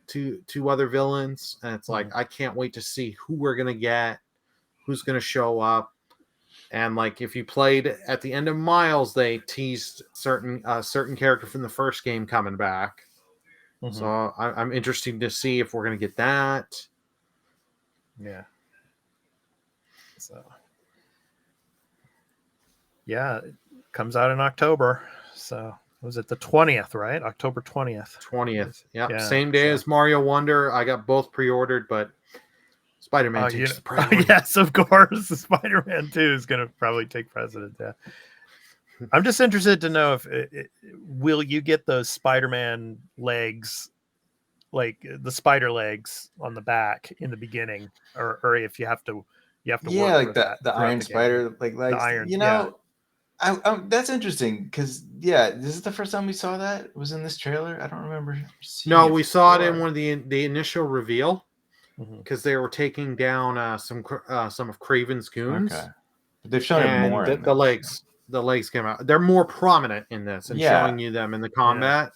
to other villains. And it's like, I can't wait to see who we're going to get, who's going to show up. And like if you played at the end of Miles, they teased certain character from the first game coming back. Mm-hmm. So I'm interested to see if we're gonna get that. Yeah. So. Yeah, it comes out in October. So was it the 20th, right? October 20th. 20th. Yep. Yeah. Same day as Mario Wonder. I got both pre-ordered, but Spider-Man takes the priority. Yes, of course. Spider-Man 2 is going to probably take precedent. Yeah. I'm just interested to know if will you get those Spider-Man legs, like the spider legs on the back in the beginning, or if you have to work like the Iron Spider like legs. Iron, that's interesting because this is the first time we saw that. It was in this trailer. I don't remember. No, we saw it in one of the initial reveal because they were taking down some of Kraven's goons. Okay, but they've shown it more. The legs came out. They're more prominent in this and showing you them in the combat. Yeah.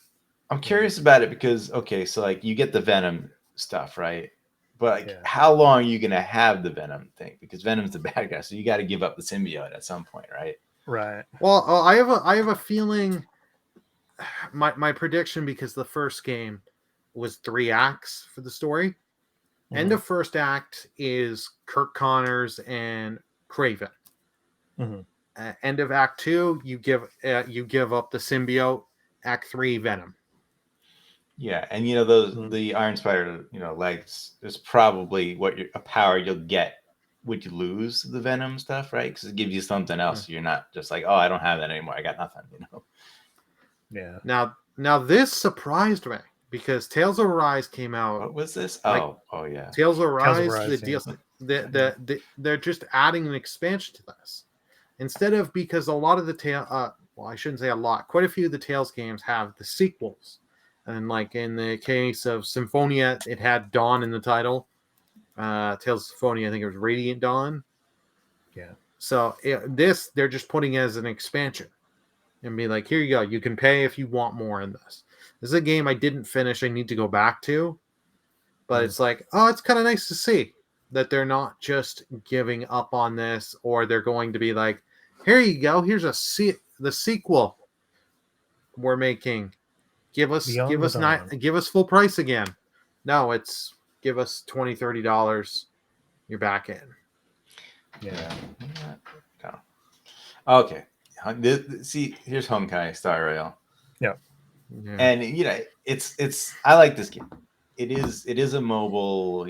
I'm curious about it because so like you get the Venom stuff, right? But like, how long are you gonna have the Venom thing? Because Venom's the bad guy, so you got to give up the symbiote at some point, right? Right. Well, I have a feeling. My prediction, because the first game was 3 acts for the story. End of first act is Kirk Connors and Kraven. End of act 2, you give up the symbiote. Act 3, Venom. Yeah, and the Iron Spider legs is probably a power you'll get. Would you lose the Venom stuff, right? Because it gives you something else. You're not just like, oh, I don't have that anymore. I got nothing, Yeah. Now this surprised me because Tales of Arise came out. What was this? Oh yeah. Tales of Arise. They're just adding an expansion to this instead of, because a lot of the I shouldn't say a lot. Quite a few of the Tales games have the sequels, and like in the case of Symphonia, it had Dawn in the title. Tales of Symphonia, I think it was Radiant Dawn. Yeah. So they're just putting it as an expansion and be like, here you go. You can pay if you want more in this. This is a game I didn't finish. I need to go back to. But it's like, it's kind of nice to see that they're not just giving up on this, or they're going to be like, here you go. Here's the sequel we're making. Give us full price again. No, it's give us $20, $30. You're back in. Yeah. Okay. See, here's Honkai Star Rail. Yeah. And it's I like this game. It is a mobile,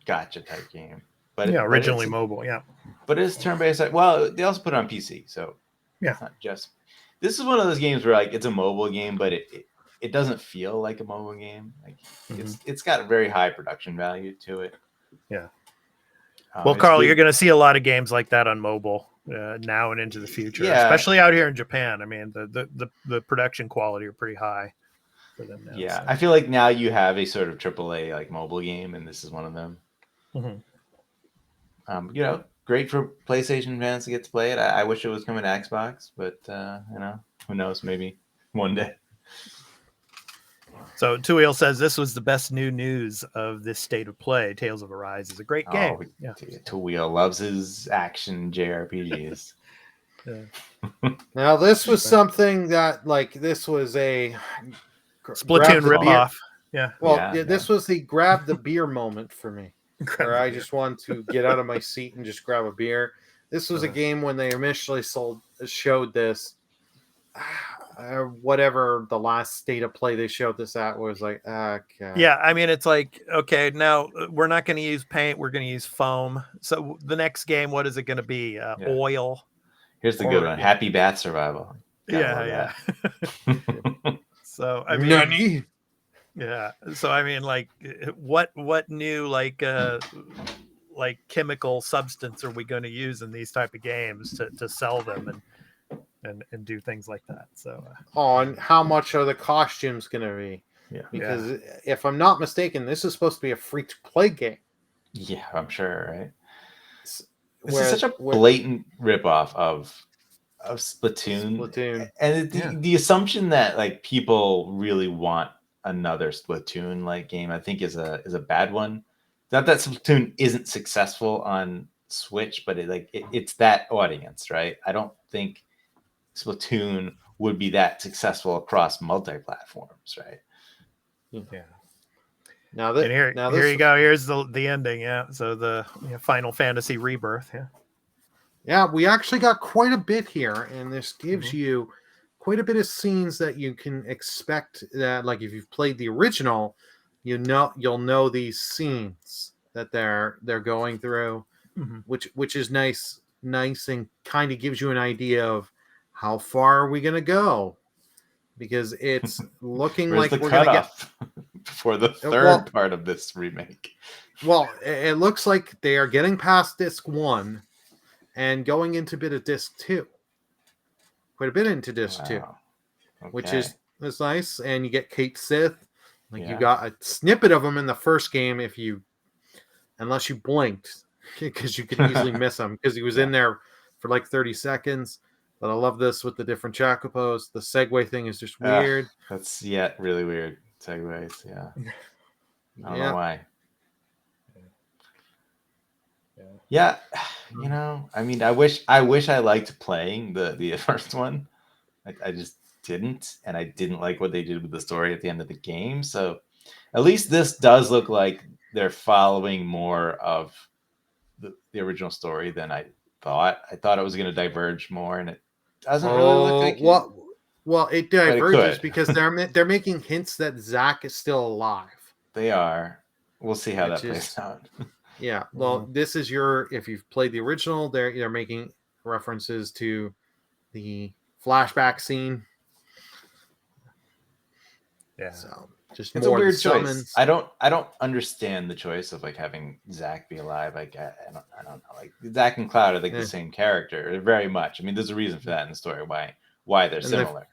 gotcha type game. But originally mobile, yeah. But it's turn-based. Well, they also put it on PC, so it's not just. This is one of those games where like it's a mobile game, but it doesn't feel like a mobile game. Like it's got a very high production value to it. Yeah. Well, Carl, you're going to see a lot of games like that on mobile now and into the future, especially out here in Japan. I mean, the production quality are pretty high for them now. Yeah, so. I feel like now you have a sort of AAA like mobile game, and this is one of them. Great for PlayStation fans to get to play it. I wish it was coming to Xbox, but who knows? Maybe one day. So Tuil says this was the best new news of this state of play. Tales of Arise is a great game. Tuil loves his action JRPGs. Now this was something that this was a Splatoon ripoff. Yeah. Well, this was the grab the beer moment for me, where I just wanted to get out of my seat and just grab a beer. This was a game when they initially showed this. Whatever the last state of play they showed this at was like, okay. Yeah, I mean, it's like, okay, now we're not going to use paint. We're going to use foam. So the next game, what is it going to be? Oil. Here's the good one. Happy Bat Survival. Yeah. So, I mean. Nani? Yeah. So, I mean, like, what new, like chemical substance are we going to use in these type of games to sell them and do things like that? So and how much are the costumes going to be? Because if I'm not mistaken, this is supposed to be a free-to-play game. Yeah, I'm sure, right? This is such a blatant ripoff of Splatoon. And the assumption that like people really want another Splatoon like game, I think is a bad one. Not that Splatoon isn't successful on Switch, but it's that audience, right? I don't think Splatoon would be that successful across multi-platforms, right? Yeah. Now that here you go. Here's the ending. Yeah. So the Final Fantasy Rebirth. Yeah. Yeah, we actually got quite a bit here, and this gives you quite a bit of scenes that you can expect. That, like, if you've played the original, you'll know these scenes that they're going through, which is nice, and kind of gives you an idea of how far are we gonna go, because it's looking like the we're gonna get for the third part of this remake. Well, it looks like they are getting past disc 1 and going into a bit of disc 2. Quite a bit into disc 2. Which is nice. And you get Kate Sith. You got a snippet of him in the first game unless you blinked, because you could easily miss him, because he was in there for like 30 seconds. But I love this with the different chocobos. The segue thing is just weird. That's really weird. Segues, yeah. I don't know why. Yeah, I mean, I wish I liked playing the first one. I just didn't, and I didn't like what they did with the story at the end of the game. So at least this does look like they're following more of the original story than I thought. I thought it was going to diverge more, and it doesn't really look like it. Well, it diverges because they're making hints that Zack is still alive. They are. We'll see how that plays out. Yeah, well, this is if you've played the original, they're making references to the flashback scene. Yeah. So just it's more a weird summons. choice. I don't understand the choice of like having Zack be alive. I don't know. Like Zack and Cloud are like the same character very much. I mean, there's a reason for that in the story. Why they're similar.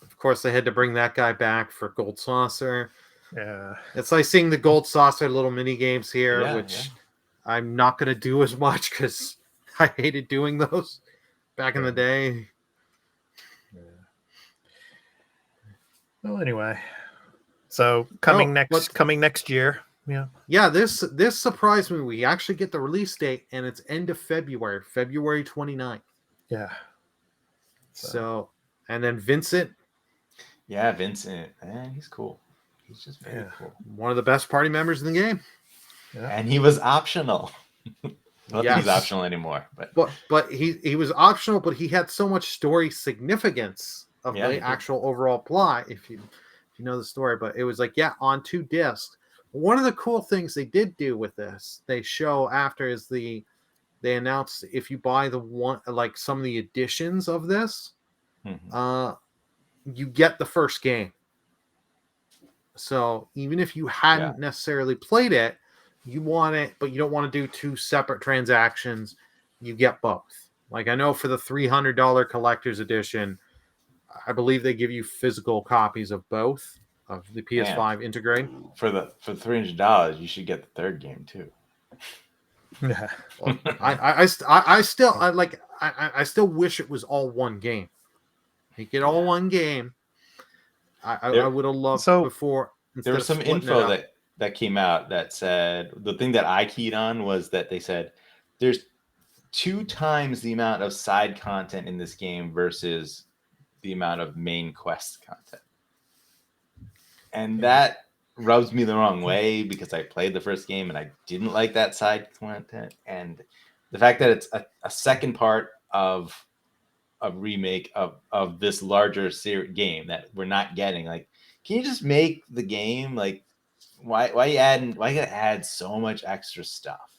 Of course, they had to bring that guy back for Gold Saucer. Yeah, it's like seeing the Gold Saucer little mini games here, which I'm not going to do as much because I hated doing those back in the day. Yeah. Well, anyway, so coming next year. Yeah. This surprised me. We actually get the release date, and it's end of February 29th. Yeah. So and then Vincent. Yeah, Vincent. Man, he's cool. He's just very cool. One of the best party members in the game. Yeah. And he was optional. I don't think he's optional anymore. But he was optional, but he had so much story significance of the actual overall plot, if you know the story. But it was like, on 2 discs. One of the cool things they did do with this, they show after, is they announced if you buy the one, like some of the editions of this, you get the first game. So even if you hadn't necessarily played it, you want it, but you don't want to do 2 separate transactions, you get both. Like I know for the $300 collector's edition, I believe they give you physical copies of both of the PS5 integrate. For $300, you should get the third game too. Yeah. Well, I still wish it was all one game. Make it all one game. I would have loved before. There was some info that came out that said the thing that I keyed on was that they said there's 2 times the amount of side content in this game versus the amount of main quest content. And that rubs me the wrong way because I played the first game and I didn't like that side content. And the fact that it's a second part of a remake of this larger game that we're not getting, like, can you just make the game? Like, why you gotta add so much extra stuff?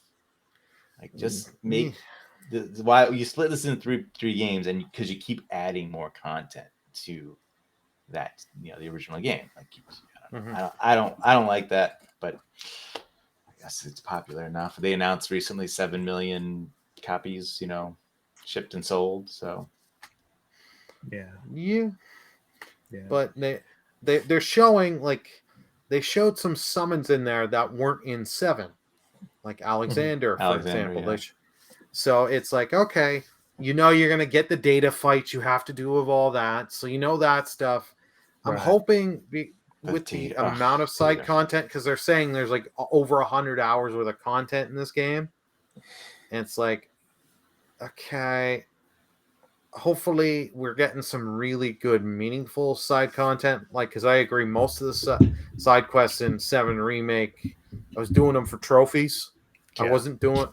Like, just make why you split this into three games, and because you keep adding more content to that, the original game. Like, I don't like that, but I guess it's popular enough. They announced recently 7 million copies, shipped and sold. So yeah. But they're showing, like, they showed some summons in there that weren't in 7, like Alexander, for example. Yeah. So it's like, okay, you're gonna get the data fights you have to do with all that, so that stuff. I'm hoping with the amount of side content, because they're saying there's like over 100 hours worth of content in this game. And it's like, okay, hopefully we're getting some really good, meaningful side content. Like, because I agree, most of the side quests in 7 Remake, I was doing them for trophies. I wasn't doing,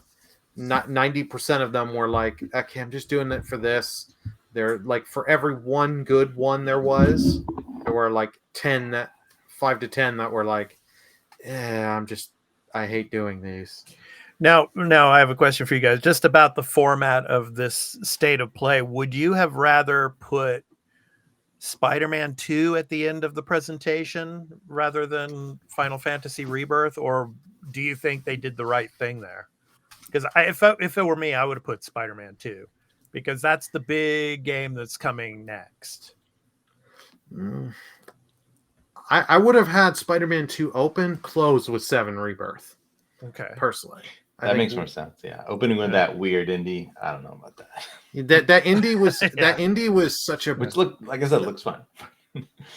not 90% of them were like, okay, I'm just doing it for this. They're like, for every one good one there were like 5 to 10 that were like, yeah, I hate doing these. Now I have a question for you guys, just about the format of this state of play. Would you have rather put Spider-Man 2 at the end of the presentation rather than Final Fantasy Rebirth, or do you think they did the right thing there? Because if it were me, I would have put Spider-Man 2, because that's the big game that's coming next. I would have had Spider-Man 2 open, closed with 7 Rebirth. Okay. Personally. That makes more sense. Yeah. Opening with that weird indie. I don't know about that. That indie was that indie was such a, which look, like I said, looks fun.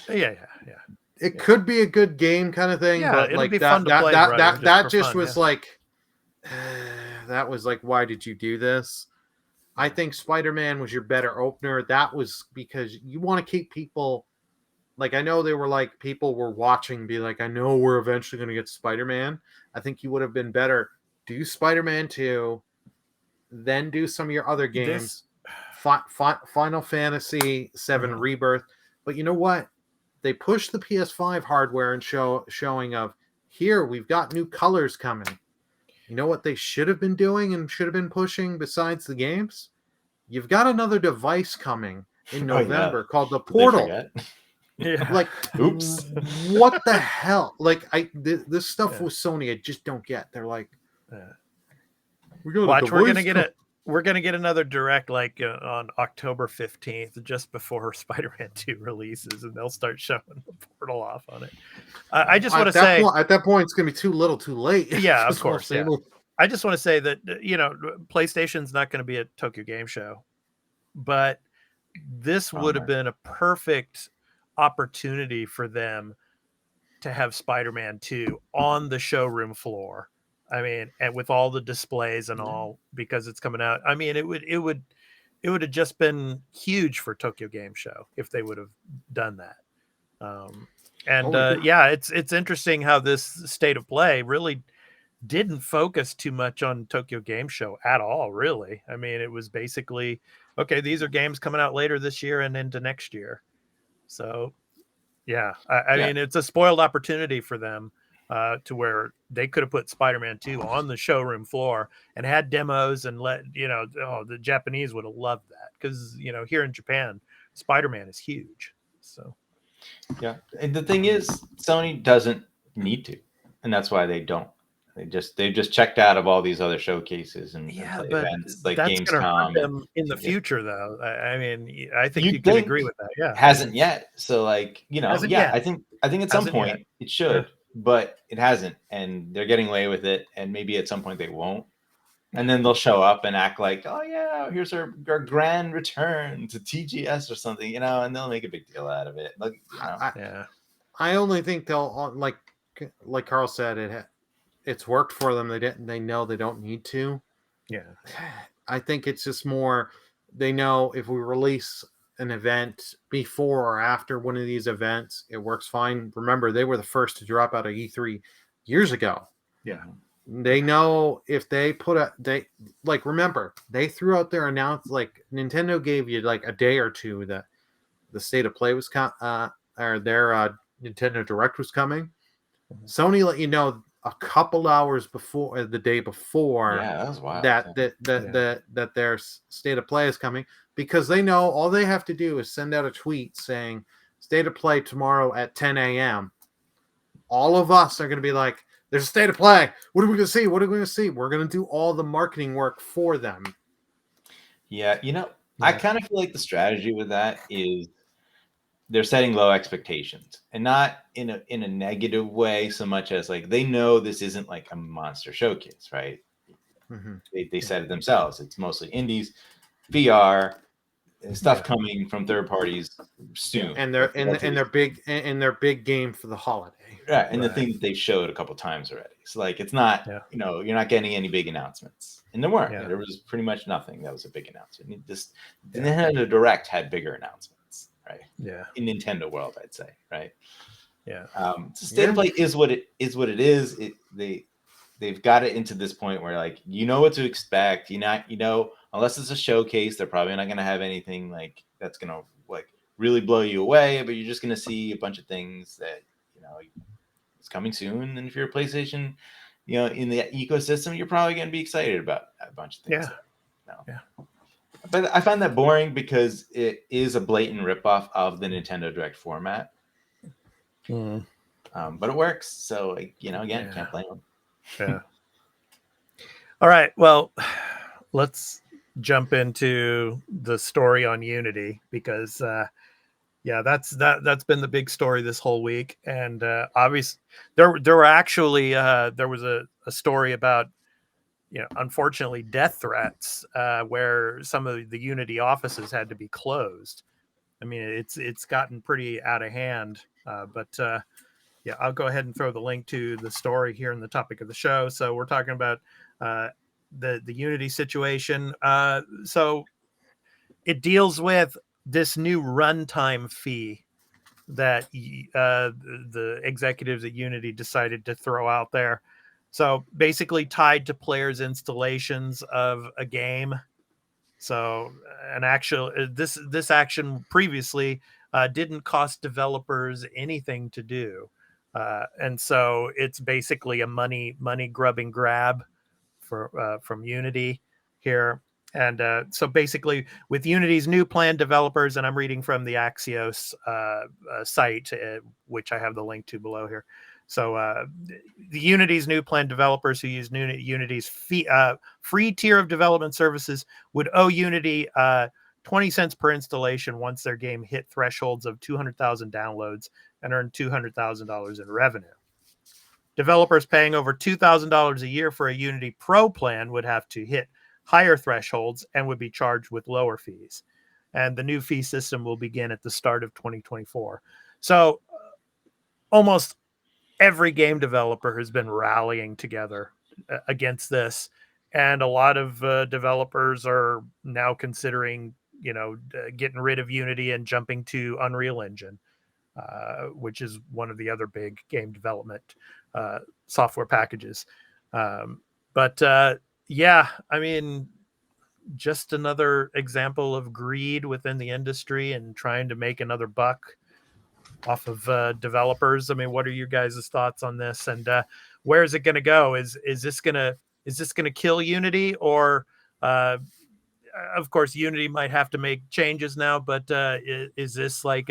Yeah. It could be a good game kind of thing, but it'll like be fun to play, that just fun, was like, that was like, why did you do this? I think Spider-Man was your better opener. That was because you want to keep people, like, I know they were like, people were watching, be like, I know we're eventually going to get Spider-Man. I think you would have been better. Do Spider-Man 2, then do some of your other games. Final Fantasy 7 Rebirth. But you know what? They pushed the PS5 hardware and showing of, here, we've got new colors coming. You know what they should have been doing and should have been pushing besides the games? You've got another device coming in November called the Portal. Yeah. Like, oops. What the hell? Like, this stuff with Sony, I just don't get. They're like, watch, we're gonna get another direct like on October 15th, just before Spider-Man 2 releases, and they'll start showing the Portal off on it. I just want to say at that point it's gonna be too little, too late. Yeah, of course. Yeah. I just want to say that PlayStation's not going to be at Tokyo Game Show, but this would have been a perfect opportunity for them to have Spider-Man 2 on the showroom floor. I mean, and with all the displays and all, because it's coming out. I mean, it would have just been huge for Tokyo Game Show if they would have done that. It's interesting how this state of play really didn't focus too much on Tokyo Game Show at all, really. I mean, it was basically, okay, these are games coming out later this year and into next year. So, I mean, it's a spoiled opportunity for them to where they could have put Spider-Man 2 on the showroom floor and had demos and the Japanese would have loved that, because, here in Japan, Spider-Man is huge. So, yeah. And the thing is, Sony doesn't need to, and that's why they don't. They've just checked out of all these other showcases and events like that's Gamescom. Hurt them in the future, though. I mean, I think you can agree with that. Yeah, hasn't yet. So, like, yet. I think at some point it should, but it hasn't, and they're getting away with it. And maybe at some point they won't, and then they'll show up and act like, oh yeah, here's our grand return to TGS or something, and they'll make a big deal out of it. Like, I only think they'll, like Carl said, it's worked for them. They know they don't need to. Yeah. I think it's just more, they know if we release an event before or after one of these events, it works fine. Remember, they were the first to drop out of E3 years ago. Yeah. They know if they remember, they threw out their announcement, like Nintendo gave you like a day or two that the state of play was or their Nintendo Direct was coming. Sony let you know a couple hours before, the day before, that was wild. That their state of play is coming, because they know all they have to do is send out a tweet saying state of play tomorrow at 10 a.m. All of us are going to be like, there's a state of play. What are we going to see? What are we going to see? We're going to do all the marketing work for them. Yeah, I kind of feel like the strategy with that is they're setting low expectations, and not in a negative way so much as like they know this isn't like a monster showcase, right? Mm-hmm. They said it themselves. It's mostly indies, VR, stuff coming from third parties soon, and their big game for the holiday. Right, and the thing that they showed a couple times already. So like, it's not you're not getting any big announcements. And there weren't. Yeah. There was pretty much nothing that was a big announcement. The Nintendo Direct had bigger announcements, right? Yeah. In Nintendo world, I'd say, right? Yeah. So State of Play is what it is. They've got it into this point where like you know what to expect. Unless it's a showcase, they're probably not going to have anything like that's going to like really blow you away. But you're just going to see a bunch of things that it's coming soon. And if you're a PlayStation, in the ecosystem, you're probably going to be excited about a bunch of things. Yeah. But I find that boring because it is a blatant ripoff of the Nintendo Direct format. But it works. So, can't blame them. Yeah. All right. Well, let's jump into the story on Unity because, that's been the big story this whole week. And obviously, there was a story about, unfortunately, death threats where some of the Unity offices had to be closed. I mean, it's gotten pretty out of hand. Yeah, I'll go ahead and throw the link to the story here in the topic of the show. So we're talking about the Unity situation. So it deals with this new runtime fee that the executives at Unity decided to throw out there. So basically tied to players' installations of a game. So this action previously didn't cost developers anything to do. And so it's basically a money grubbing grab from Unity here. And so basically with Unity's new plan, developers, and I'm reading from the Axios site, which I have the link to below here. So the Unity's new plan, developers who use Unity's free tier of development services would owe Unity 20 cents per installation once their game hit thresholds of 200,000 downloads and earn $200,000 in revenue. Developers paying over $2,000 a year for a Unity Pro plan would have to hit higher thresholds and would be charged with lower fees. And the new fee system will begin at the start of 2024. So almost every game developer has been rallying together against this. And a lot of developers are now considering, getting rid of Unity and jumping to Unreal Engine, which is one of the other big game development software packages. Yeah, I mean, just another example of greed within the industry and trying to make another buck off of developers. I mean, what are your guys' thoughts on this? And where is it going to go? Is this going to kill Unity? Or, of course, Unity might have to make changes now, but is this like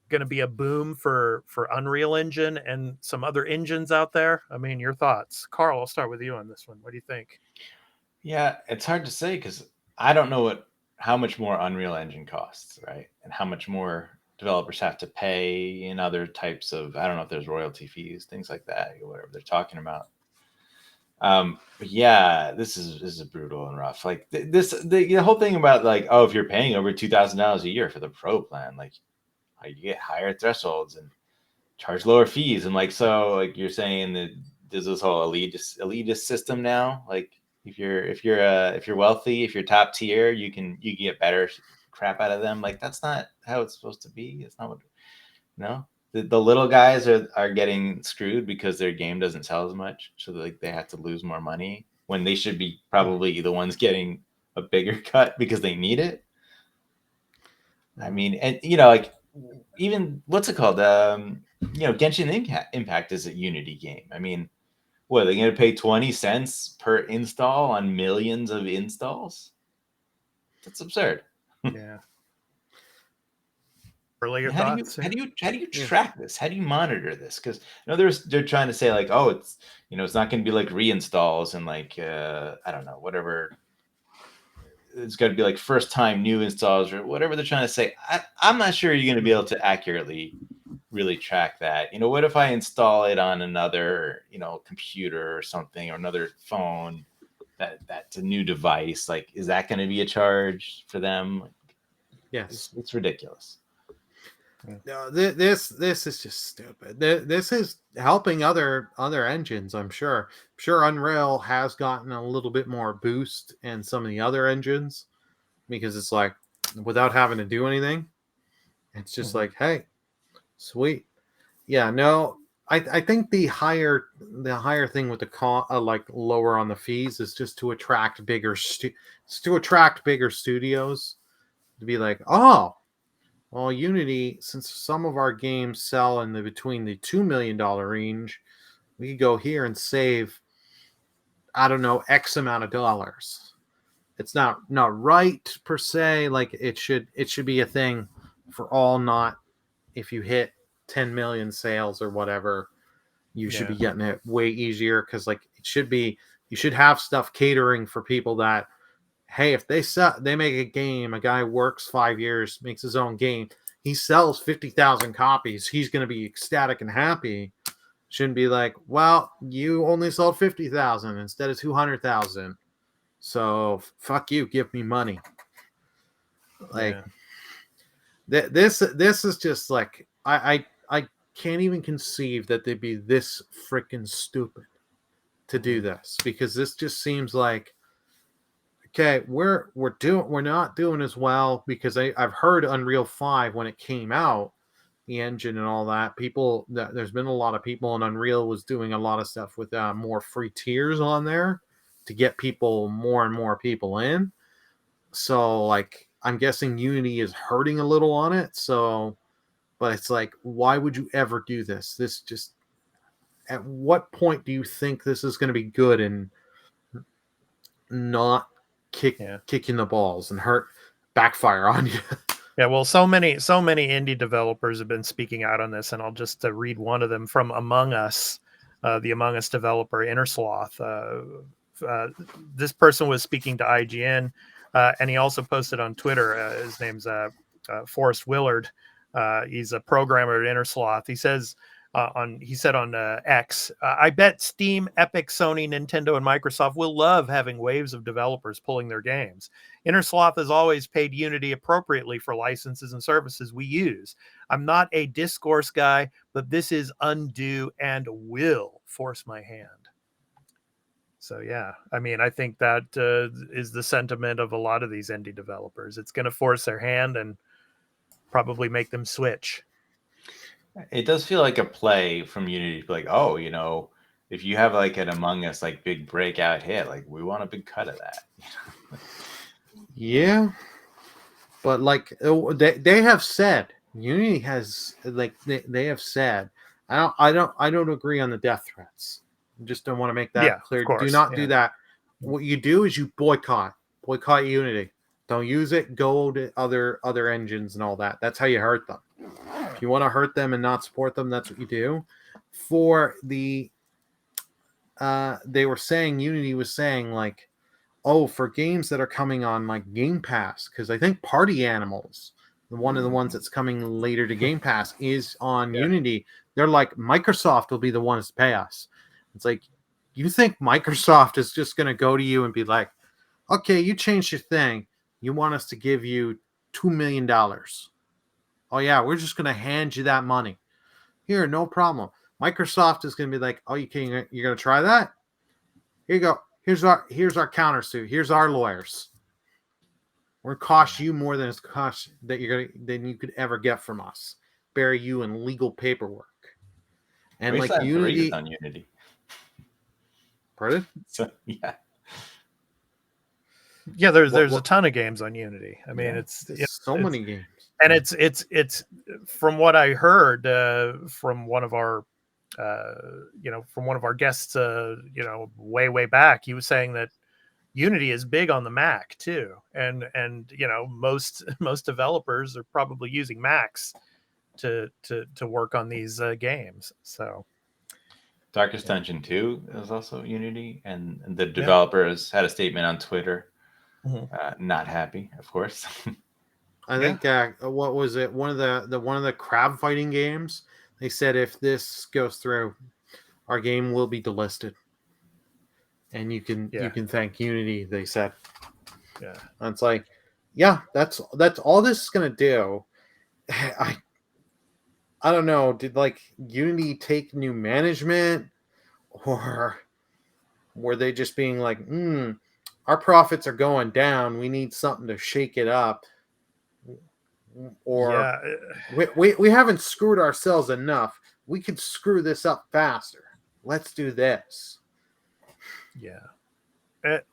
going to be a boom for Unreal Engine and some other engines out there? I mean, your thoughts. Carl, I'll start with you on this one. What do you think? Yeah, it's hard to say because I don't know how much more Unreal Engine costs, right? And how much more developers have to pay in other types of, I don't know if there's royalty fees, things like that, or whatever they're talking about. But yeah, this is brutal and rough. Like the whole thing about like, if you're paying over $2,000 a year for the Pro plan, like you get higher thresholds and charge lower fees. And like, so like you're saying that there's this whole elitist system now. Like if you're wealthy, if you're top tier, you get better crap out of them. Like that's not how it's supposed to be. It's not what, the little guys are getting screwed because their game doesn't sell as much. So like they have to lose more money when they should be probably the ones getting a bigger cut because they need it. I mean, and like even what's it called? Genshin Impact is a Unity game. I mean, what are they going to pay 20 cents per install on millions of installs? That's absurd. Yeah. Earlier How thoughts? do you track this? How do you monitor this? Because they're trying to say like, it's it's not going to be like reinstalls and like I don't know, whatever. It's got to be like first time new installs or whatever they're trying to say. I'm not sure you're going to be able to accurately really track that. What if I install it on another computer or something, or another phone that's a new device? Like, is that going to be a charge for them? Yes, it's ridiculous. No, this is just stupid. This is helping other engines. I'm sure. Unreal has gotten a little bit more boost in some of the other engines because it's like without having to do anything, it's just like, hey, sweet. Yeah, no, I think the higher thing with the like lower on the fees is just to attract bigger studios to be like, oh. Well, Unity, since some of our games sell in between the $2 million range, we could go here and save, I don't know, X amount of dollars. It's not right per se. Like it should be a thing for all. Not if you hit 10 million sales or whatever, you should be getting it way easier because like it should be. You should have stuff catering for people that. Hey, if they make a game, a guy works 5 years, makes his own game, he sells 50,000 copies, he's going to be ecstatic and happy. Shouldn't be like, well, you only sold 50,000 instead of 200,000. So fuck you, give me money. Like this is just like I can't even conceive that they'd be this freaking stupid to do this because this just seems like okay, we're not doing as well because I've heard Unreal 5 when it came out, the engine and all that. There's been a lot of people, and Unreal was doing a lot of stuff with more free tiers on there to get more and more people in. So, like, I'm guessing Unity is hurting a little on it. So, but it's like, why would you ever do this? This just, at what point do you think this is going to be good and not kicking the balls and backfire on you? Yeah, well, so many indie developers have been speaking out on this, and I'll just read one of them from Among Us, the Among Us developer Innersloth. This person was speaking to IGN, and he also posted on Twitter. His name's Forrest Willard. He's a programmer at Innersloth. He says on X, I bet Steam, Epic, Sony, Nintendo, and Microsoft will love having waves of developers pulling their games. Innersloth has always paid Unity appropriately for licenses and services we use. I'm not a discourse guy, but this is undue and will force my hand. So yeah, I mean, I think that is the sentiment of a lot of these indie developers. It's going to force their hand and probably make them switch. It does feel like a play from Unity to be like, oh, you know, if you have like an Among Us like big breakout hit, like we want a big cut of that. Yeah, but like they have said, Unity has like they have said, I don't agree on the death threats. I just don't want to make that clear. Do not do that. What you do is you boycott Unity. Don't use it. Go to other engines and all that. That's how you hurt them. If you want to hurt them and not support them, that's what you do. For the they were saying, Unity was saying like, oh, for games that are coming on like Game Pass, because I think Party Animals, one of the ones that's coming later to Game Pass, is on Unity. They're like, Microsoft will be the ones to pay us. It's like, you think Microsoft is just going to go to you and be like, okay, you changed your thing. You want us to give you $2 million. Oh, yeah, we're just going to hand you that money. Here, no problem. Microsoft is going to be like, oh, you're going to try that? Here you go. Here's our countersuit. Here's our lawyers. We're going to cost you more than it's cost than you could ever get from us. Bury you in legal paperwork. And like Unity on Unity. Pardon? So, yeah. Yeah, there's a ton of games on Unity. I mean, it's so many games. And it's from what I heard from one of our from one of our guests way back, he was saying that Unity is big on the Mac too, and most developers are probably using Macs to work on these games. So Darkest Dungeon 2 is also Unity, and the developers had a statement on Twitter. Not happy, of course. I think what was it? One of the crab fighting games. They said if this goes through, our game will be delisted, and you can thank Unity. They said, and it's like, that's all this is gonna do. I don't know. Did like Unity take new management, or were they just being like, our profits are going down. We need something to shake it up. Or we haven't screwed ourselves enough. We could screw this up faster. Let's do this. Yeah.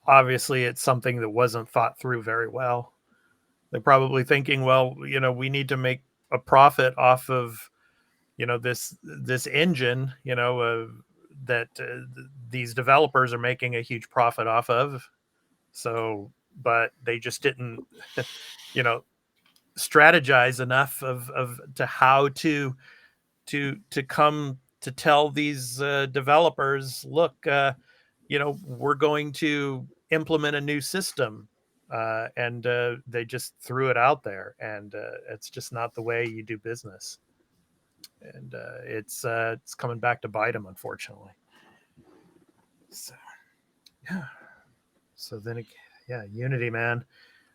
Obviously, it's something that wasn't thought through very well. They're probably thinking, well, we need to make a profit off of, this engine, that these developers are making a huge profit off of. So, but they just didn't, strategize enough of to how to come to tell these developers, look, we're going to implement a new system, and they just threw it out there, and it's just not the way you do business, and it's coming back to bite them, unfortunately. So yeah, so then Unity, man.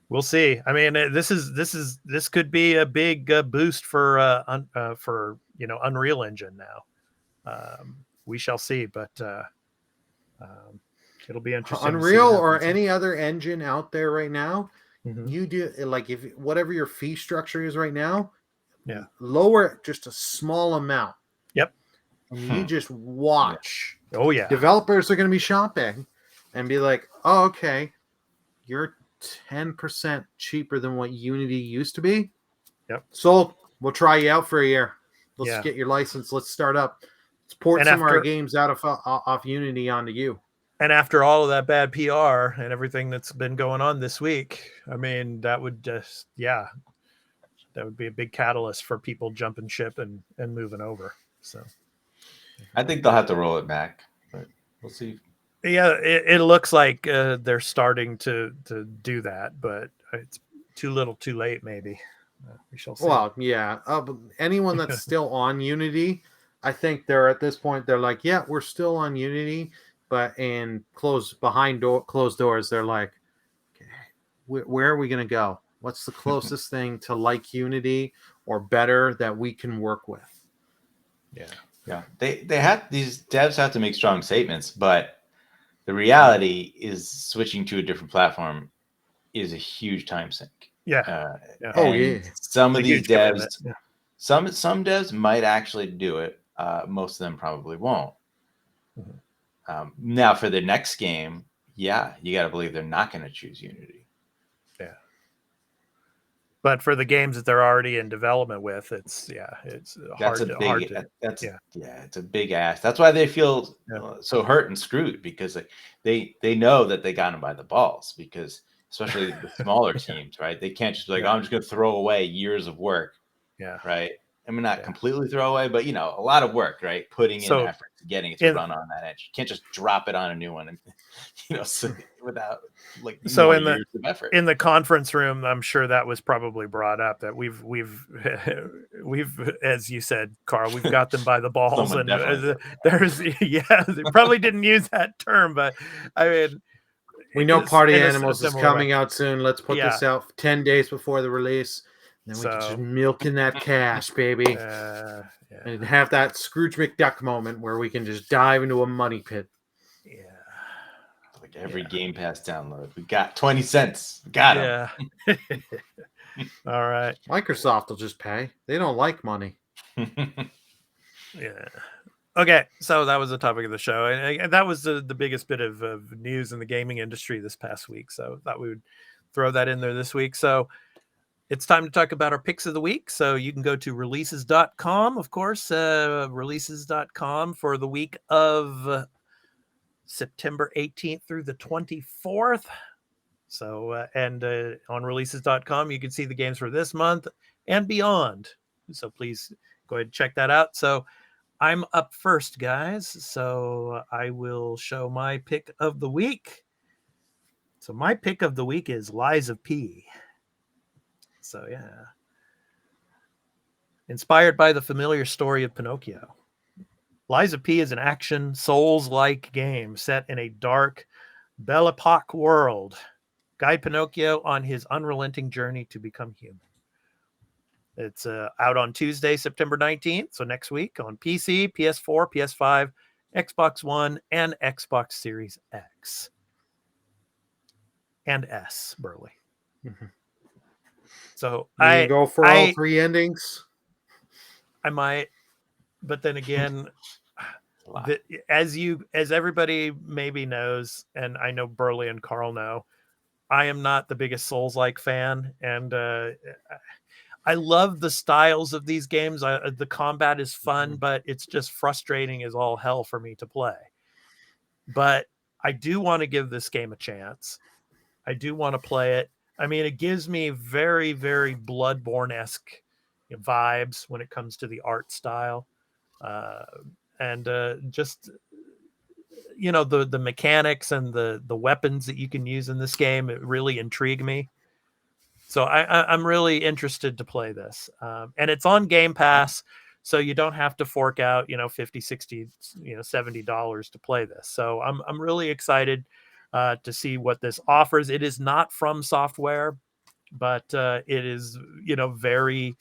We'll see. I mean, this could be a big boost for Unreal Engine now. We shall see, but it'll be interesting. Unreal or any other engine out there right now, you do like if whatever your fee structure is right now, lower it just a small amount. Yep. And you just watch. Oh yeah. Developers are going to be shopping and be like, "Oh, okay, you're 10% cheaper than what Unity used to be. Yep. Sold. We'll try you out for a year. Let's get your license. Let's start up. Let's port some of our games out of off Unity onto you." And after all of that bad PR and everything that's been going on this week, I mean, that would just, that would be a big catalyst for people jumping ship and moving over. So I think they'll have to roll it back, but we'll see. Yeah, it looks like they're starting to do that, but it's too little too late, maybe. We shall see. Well, yeah. Anyone that's still on Unity, I think they're at this point, they're like, yeah, we're still on Unity, but behind closed doors, they're like, okay, where are we going to go? What's the closest thing to like Unity or better that we can work with? Yeah. They have, these devs have to make strong statements, but the reality is switching to a different platform is a huge time sink. Some of these devs, some devs might actually do it. Most of them probably won't. Now for the next game, you got to believe they're not going to choose Unity. Yeah. But for the games that they're already in development with, it's hard to. It's a big ask. That's why they feel so hurt and screwed, because they know that they got them by the balls, because especially the smaller teams, right? They can't just be like, I'm just going to throw away years of work. Yeah. Right. I mean, not completely throw away, but a lot of work, right? Putting in effort to getting it to run on that edge. You can't just drop it on a new one, and without years of effort. In the conference room, I'm sure that was probably brought up, that we've as you said, Carl, we've got them by the balls, and there's they probably didn't use that term, but I mean, we know Party Animals is coming out soon. Let's put this out 10 days before the release. Then we can just milk in that cash, baby. And have that Scrooge McDuck moment where we can just dive into a money pit. Yeah. Like every Game Pass download. We got 20 cents. Got him. Yeah. All right. Microsoft will just pay. They don't like money. Yeah. Okay. So that was the topic of the show. And that was the biggest bit of news in the gaming industry this past week. So I thought we would throw that in there this week. So it's time to talk about our picks of the week. So you can go to releases.com, of course, releases.com for the week of September 18th through the 24th. So, and on releases.com, you can see the games for this month and beyond. So please go ahead and check that out. So I'm up first, guys. So I will show my pick of the week. So my pick of the week is Lies of P. So, yeah. Inspired by the familiar story of Pinocchio. Lies of P is an action, Souls-like game set in a dark, Belle Epoque world. Guide Pinocchio on his unrelenting journey to become human. It's out on Tuesday, September 19th. So next week on PC, PS4, PS5, Xbox One, and Xbox Series X. And S, Burley. Mm-hmm. So I go for all three endings. I might, but then again, as everybody maybe knows, and I know Burley and Carl know, I am not the biggest Souls-like fan, and I love the styles of these games. The combat is fun, but it's just frustrating as all hell for me to play. But I do want to give this game a chance. I do want to play it. I mean, it gives me very, very Bloodborne-esque vibes when it comes to the art style. And just, the mechanics and the weapons that you can use in this game, it really intrigue me. So I'm really interested to play this. And it's on Game Pass, so you don't have to fork out, $50, $60, $70 to play this. So I'm really excited to see what this offers. It is not from software, but it is, very,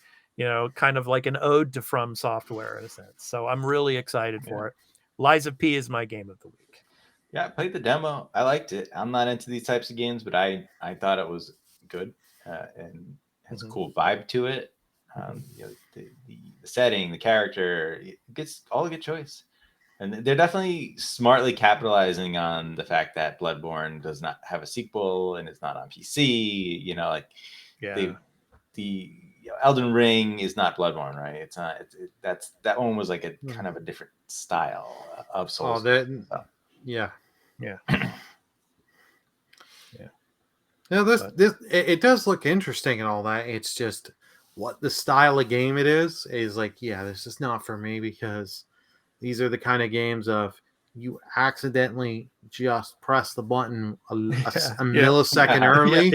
kind of like an ode to From Software in a sense. So I'm really excited for it. Lies of P is my game of the week. Yeah, I played the demo. I liked it. I'm not into these types of games, but I thought it was good and has a cool vibe to it. The setting, the character, it gets all a good choice. And they're definitely smartly capitalizing on the fact that Bloodborne does not have a sequel and it's not on PC. The Elden Ring is not Bloodborne, right? It's not. That one was like a kind of a different style of Souls. Yeah. Yeah. It does look interesting and all that. It's just what the style of game it is like, this is not for me, because these are the kind of games of you accidentally just press the button a millisecond early.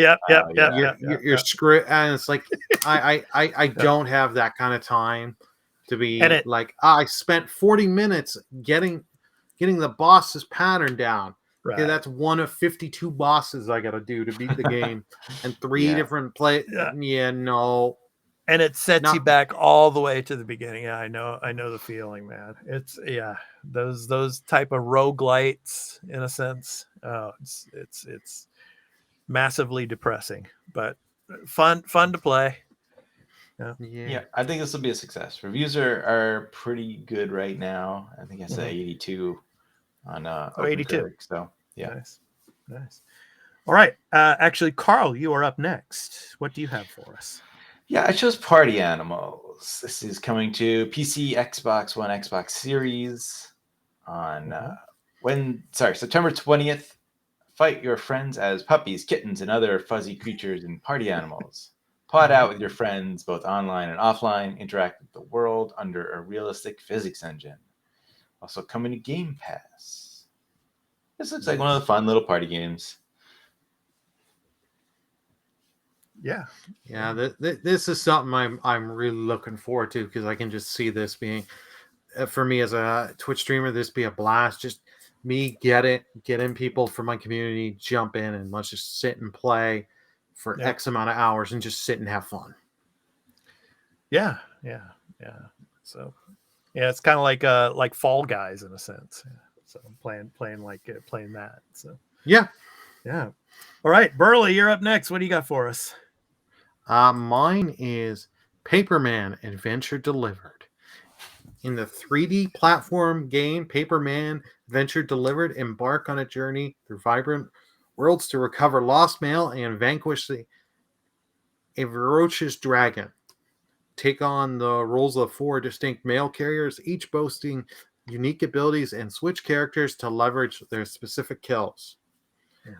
You're screwed, and it's like I don't have that kind of time to be I spent 40 minutes getting the boss's pattern down. Right. Okay, that's one of 52 bosses I got to do to beat the game, and 3 different play. No. And it sets you back all the way to the beginning. Yeah, I know the feeling, man. It's those type of roguelites in a sense. Oh, it's massively depressing, but fun to play. Yeah, I think this will be a success. Reviews are pretty good right now. I think I said 82 on 82. So yeah, nice. All right, actually, Carl, you are up next. What do you have for us? Yeah, I chose Party Animals. This is coming to PC, Xbox One, Xbox Series on September 20th. Fight your friends as puppies, kittens, and other fuzzy creatures in Party Animals. Pod out with your friends, both online and offline. Interact with the world under a realistic physics engine. Also coming to Game Pass. This looks like one of the fun little party games. Yeah. This is something I'm really looking forward to, because I can just see this being, for me as a Twitch streamer, this be a blast. Just me get in people from my community, jump in, and let's just sit and play for X amount of hours and just sit and have fun. Yeah. So it's kind of like Fall Guys in a sense. So playing that. So yeah. All right, Burley, you're up next. What do you got for us? Mine is Paperman Adventure Delivered. In the 3D platform game Paperman Adventure Delivered, embark on a journey through vibrant worlds to recover lost mail and vanquish a ferocious dragon. Take on the roles of 4 distinct mail carriers, each boasting unique abilities, and switch characters to leverage their specific kills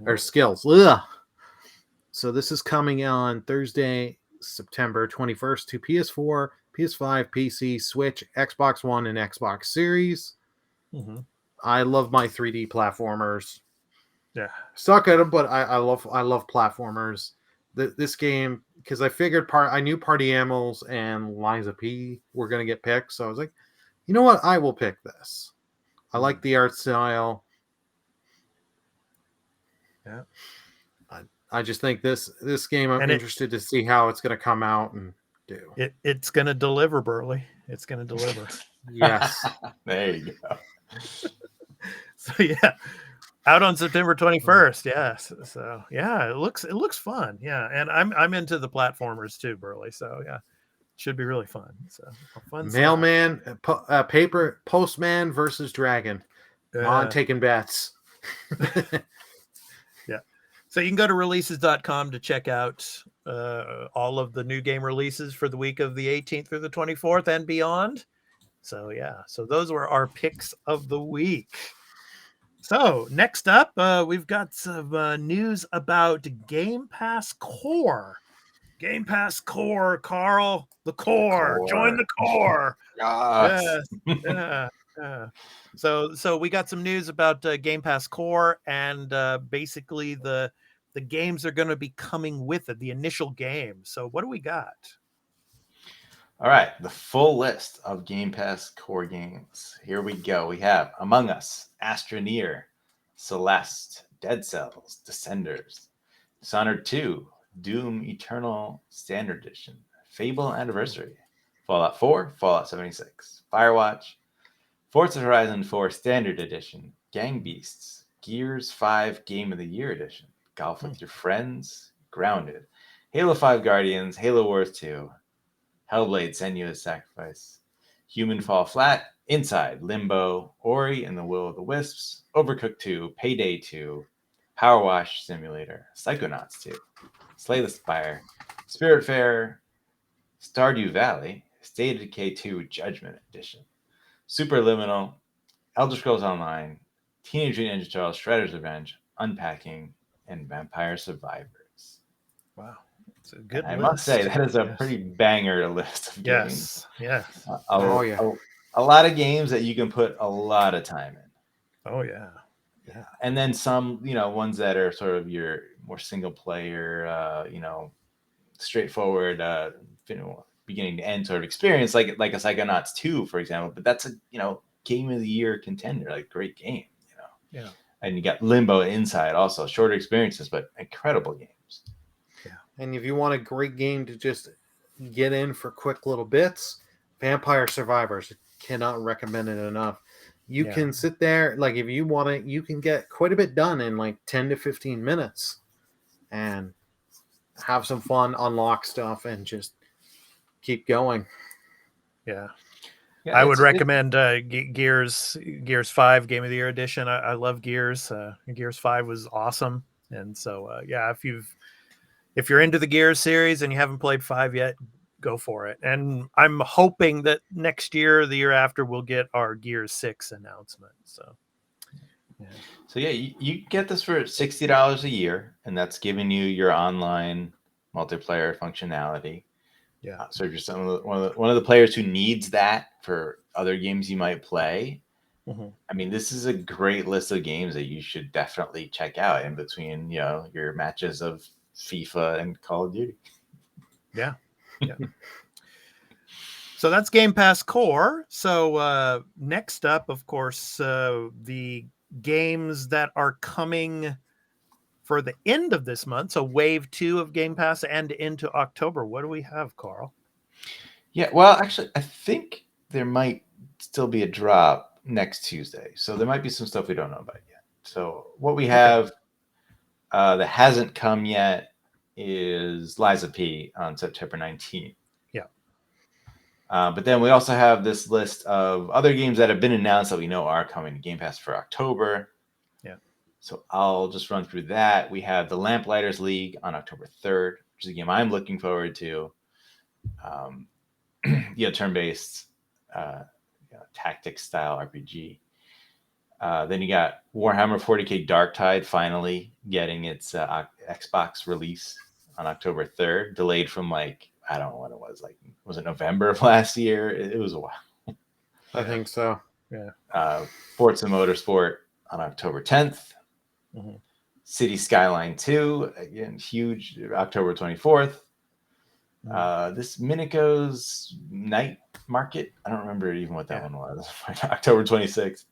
or skills. Ugh. So this is coming on Thursday, September 21st to PS4, PS5, PC, Switch, Xbox One, and Xbox Series. I love my 3D platformers. Yeah, suck at them, but I love platformers. This game, because I figured I knew Party Animals and Liza P were going to get picked, so I was like, you know what, I will pick this. I like the art style. Yeah. I just think this game, I'm interested to see how it's going to come out and do. It's going to deliver, Burley. It's going to deliver. Yes. There you go. So yeah, out on September 21st. Yes. So yeah, it looks fun. Yeah, and I'm into the platformers too, Burley. So yeah, should be really fun. So fun Mailman, paper postman versus dragon. On taking bets. Yeah. So you can go to releases.com to check out all of the new game releases for the week of the 18th through the 24th and beyond. So yeah, so those were our picks of the week. So next up, we've got some news about Game Pass Core. Game Pass Core, Carl, the core. Join the core. Yes. Yeah. So we got some news about Game Pass Core, and basically the games are going to be coming with it, the initial game. So what do we got? All right, the full list of Game Pass core games. Here we go. We have Among Us, Astroneer, Celeste, Dead Cells, Descenders, Dishonored 2, Doom Eternal Standard Edition, Fable Anniversary, Fallout 4, Fallout 76, Firewatch, Forza Horizon 4 Standard Edition, Gang Beasts, Gears 5 Game of the Year Edition, Golf with Your Friends, Grounded, Halo 5 Guardians, Halo Wars 2, Hellblade Senua's Sacrifice, Human Fall Flat, Inside, Limbo, Ori and the Will of the Wisps, Overcooked 2, Payday 2, Power Wash Simulator, Psychonauts 2, Slay the Spire, Spiritfarer, Stardew Valley, State of Decay 2 Judgment Edition, Superliminal, Elder Scrolls Online, Teenage Mutant Ninja Turtles, Shredder's Revenge, Unpacking, and Vampire Survivors. Wow. It's a good I list. must say, that is a pretty banger list of games. Yes. A lot of games that you can put a lot of time in. Oh, yeah. Yeah. And then some, ones that are sort of your more single player, straightforward, beginning to end sort of experience, like a Psychonauts 2, for example. But that's a, game of the year contender, like great game, Yeah. And you got Limbo and Inside also, shorter experiences, but incredible games. Yeah. And if you want a great game to just get in for quick little bits, Vampire Survivors, cannot recommend it enough. You can sit there, like if you want it, you can get quite a bit done in like 10 to 15 minutes and have some fun, unlock stuff, and just keep going. Yeah. I would recommend Gears 5 Game of the Year Edition. I love Gears. Gears 5 was awesome. And so, if you're into the Gears series and you haven't played 5 yet, go for it. And I'm hoping that next year, the year after, we'll get our Gears 6 announcement. So, you get this for $60 a year, and that's giving you your online multiplayer functionality. Yeah. So if you're one of the players who needs that for other games you might play, I mean, this is a great list of games that you should definitely check out in between, your matches of FIFA and Call of Duty. Yeah. Yeah. So that's Game Pass Core. So next up, of course, the games that are coming for the end of this month. So wave 2 of Game Pass and into October. What do we have, Carl? Yeah, well, actually, I think there might still be a drop next Tuesday. So there might be some stuff we don't know about yet. So what we have that hasn't come yet is Lies of P on September 19th. Yeah. But then we also have this list of other games that have been announced that we know are coming to Game Pass for October. Yeah. So I'll just run through that. We have the Lamplighters League on October 3rd, which is a game I'm looking forward to. Turn-based tactics style RPG. Then you got Warhammer 40k Darktide finally getting its Xbox release on October 3rd, delayed from I don't know what it was it November of last year? It was a while. I think so. Yeah. Forza Motorsport on October 10th. City Skyline 2, again, huge, October 24th. This Minico's Night Market, I don't remember even what that one was. October 26th.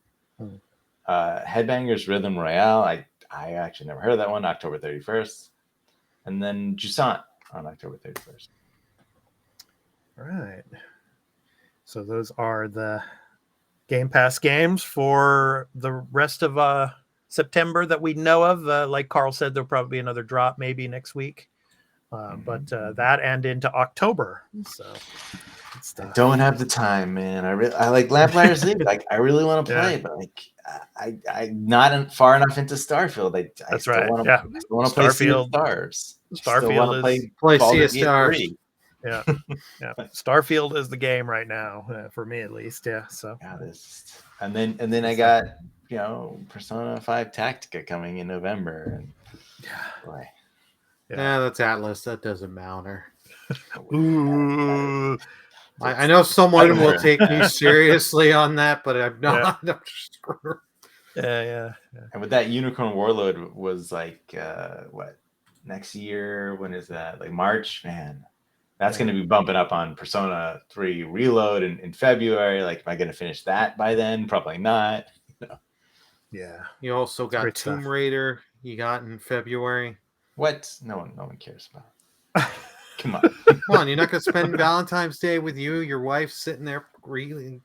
Headbangers Rhythm Royale, I actually never heard of that one. October 31st. And then Jusant on October 31st. All right. So those are the Game Pass games for the rest of September that we know of. Like Carl said, there'll probably be another drop maybe next week. But that and into October. So I don't have the time, man. I like Lamplighters League. Like I really want to play, but like I'm not far enough into Starfield. I That's still right. want to. Yeah. I still want to play Sea of Stars. Starfield is play Sea Baldur's of Gate Stars. 3. Yeah. Starfield is the game right now, for me at least. Yeah. So and then I got Persona 5 Tactica coming in November, and boy. Yeah, that's Atlas. That doesn't matter. Ooh. I know someone will take me seriously on that, but I'm not. Yeah. I'm screwed. Yeah. And with that, Unicorn Warlord was like what next year? When is that? Like March, man. That's going to be bumping up on Persona 3 Reload in February. Like, am I going to finish that by then? Probably not. Yeah. You also got Tomb Raider. You got in February. What? No one cares about. Come on, you're not going to spend Valentine's Day with your wife sitting there really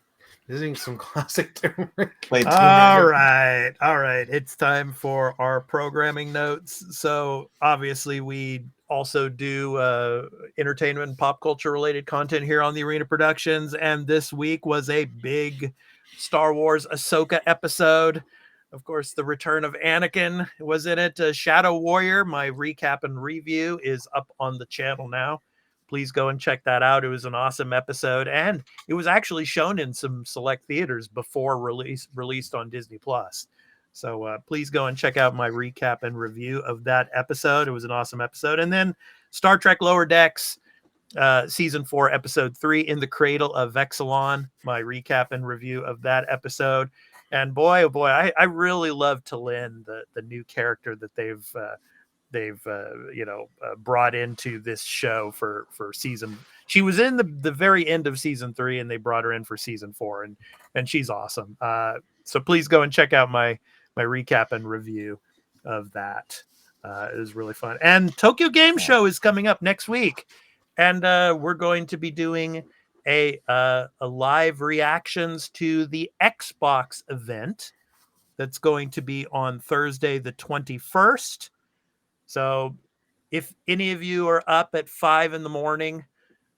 visiting some classic Tomb Raider. All right. It's time for our programming notes. So obviously we also do entertainment and pop culture related content here on the Arena Productions, and this week was a big Star Wars Ahsoka episode. Of course, the return of Anakin was in it. Shadow Warrior, my recap and review, is up on the channel now. Please go and check that out. It was an awesome episode, and it was actually shown in some select theaters before released on Disney Plus. So please go and check out my recap and review of that episode. It was an awesome episode. And then Star Trek Lower Decks, Season 4, Episode 3, In the Cradle of Vexilon, my recap and review of that episode. And boy, oh boy, I really love T'Lyn, the new character that they've brought into this show for season. She was in the very end of Season 3, and they brought her in for Season 4, and she's awesome. So please go and check out my recap and review of that. It was really fun. And Tokyo Game Show is coming up next week, and we're going to be doing a live reactions to the Xbox event that's going to be on Thursday the 21st. So if any of you are up at 5 a.m.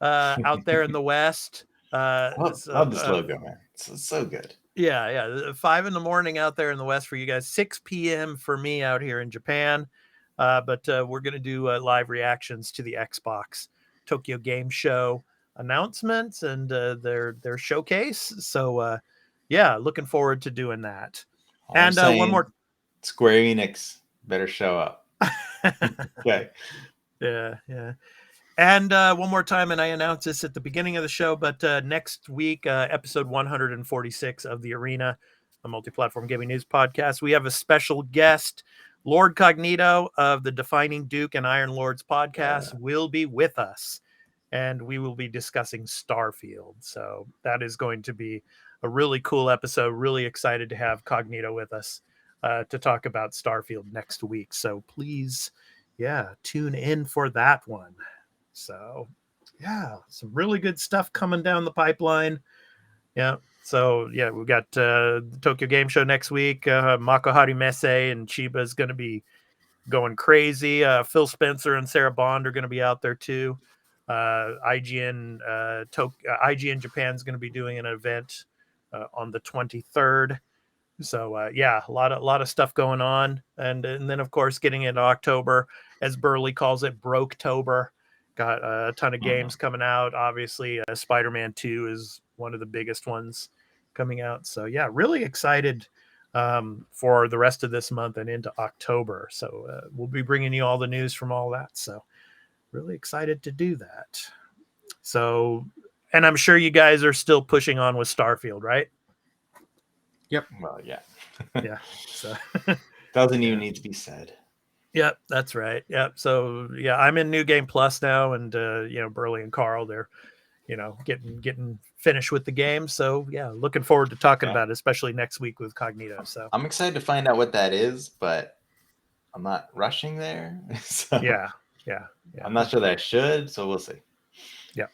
Out there in the West, love this logo, man. It's so good. Yeah. 5 a.m. out there in the West for you guys, 6 p.m. for me out here in Japan. But we're going to do live reactions to the Xbox Tokyo Game Show announcements and their showcase. So looking forward to doing that. And one more, Square Enix better show up. Okay. Yeah. And one more time, and I announced this at the beginning of the show, but next week, episode 146 of the Arena, a Multiplatform Gaming News Podcast, we have a special guest. Lord Cognito of the Defining Duke and Iron Lords podcast will be with us, and we will be discussing Starfield. So that is going to be a really cool episode. Really excited to have Cognito with us to talk about Starfield next week. So please, tune in for that one. So some really good stuff coming down the pipeline. So we've got the Tokyo Game Show next week. Mako Harimese and Chiba is going to be going crazy. Phil Spencer and Sarah Bond are going to be out there too. IGN Japan is going to be doing an event on the 23rd. So a lot of stuff going on, and then of course getting into October, as Burley calls it, Broketober. Got a ton of games coming out. Obviously, Spider-Man 2 is one of the biggest ones coming out. So really excited for the rest of this month and into October. So we'll be bringing you all the news from all that. So really excited to do that. So, and I'm sure you guys are still pushing on with Starfield, right? Yep. Well, yeah. Yeah. So doesn't even need to be said. Yep, that's right. Yep. So I'm in New Game Plus now, and Burley and Carl, they're getting finished with the game. So looking forward to talking about it, especially next week with Cognito. So I'm excited to find out what that is, but I'm not rushing there. So yeah. I'm not sure that I should, so we'll see. Yeah.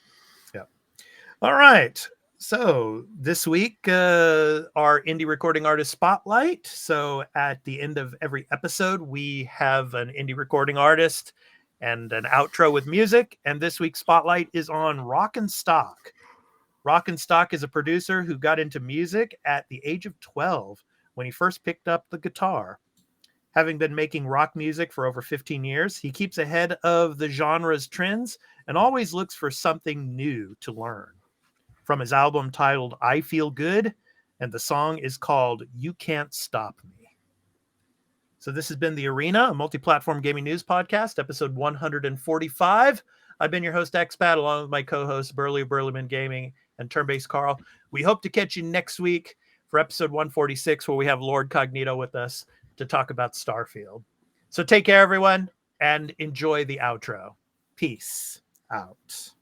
All right. So this week, our indie recording artist spotlight. So at the end of every episode, we have an indie recording artist and an outro with music. And this week's spotlight is on Rock and Stock. Rock and Stock is a producer who got into music at the age of 12 when he first picked up the guitar. Having been making rock music for over 15 years, he keeps ahead of the genre's trends and always looks for something new to learn. From his album titled I Feel Good, and the song is called You Can't Stop Me. So this has been The Arena, a multi-platform gaming news podcast, episode 145. I've been your host, Expat, along with my co-hosts, Burley Burlyman Gaming and Turn-Based Carl. We hope to catch you next week for episode 146, where we have Lord Cognito with us to talk about Starfield. So take care, everyone, and enjoy the outro. Peace out.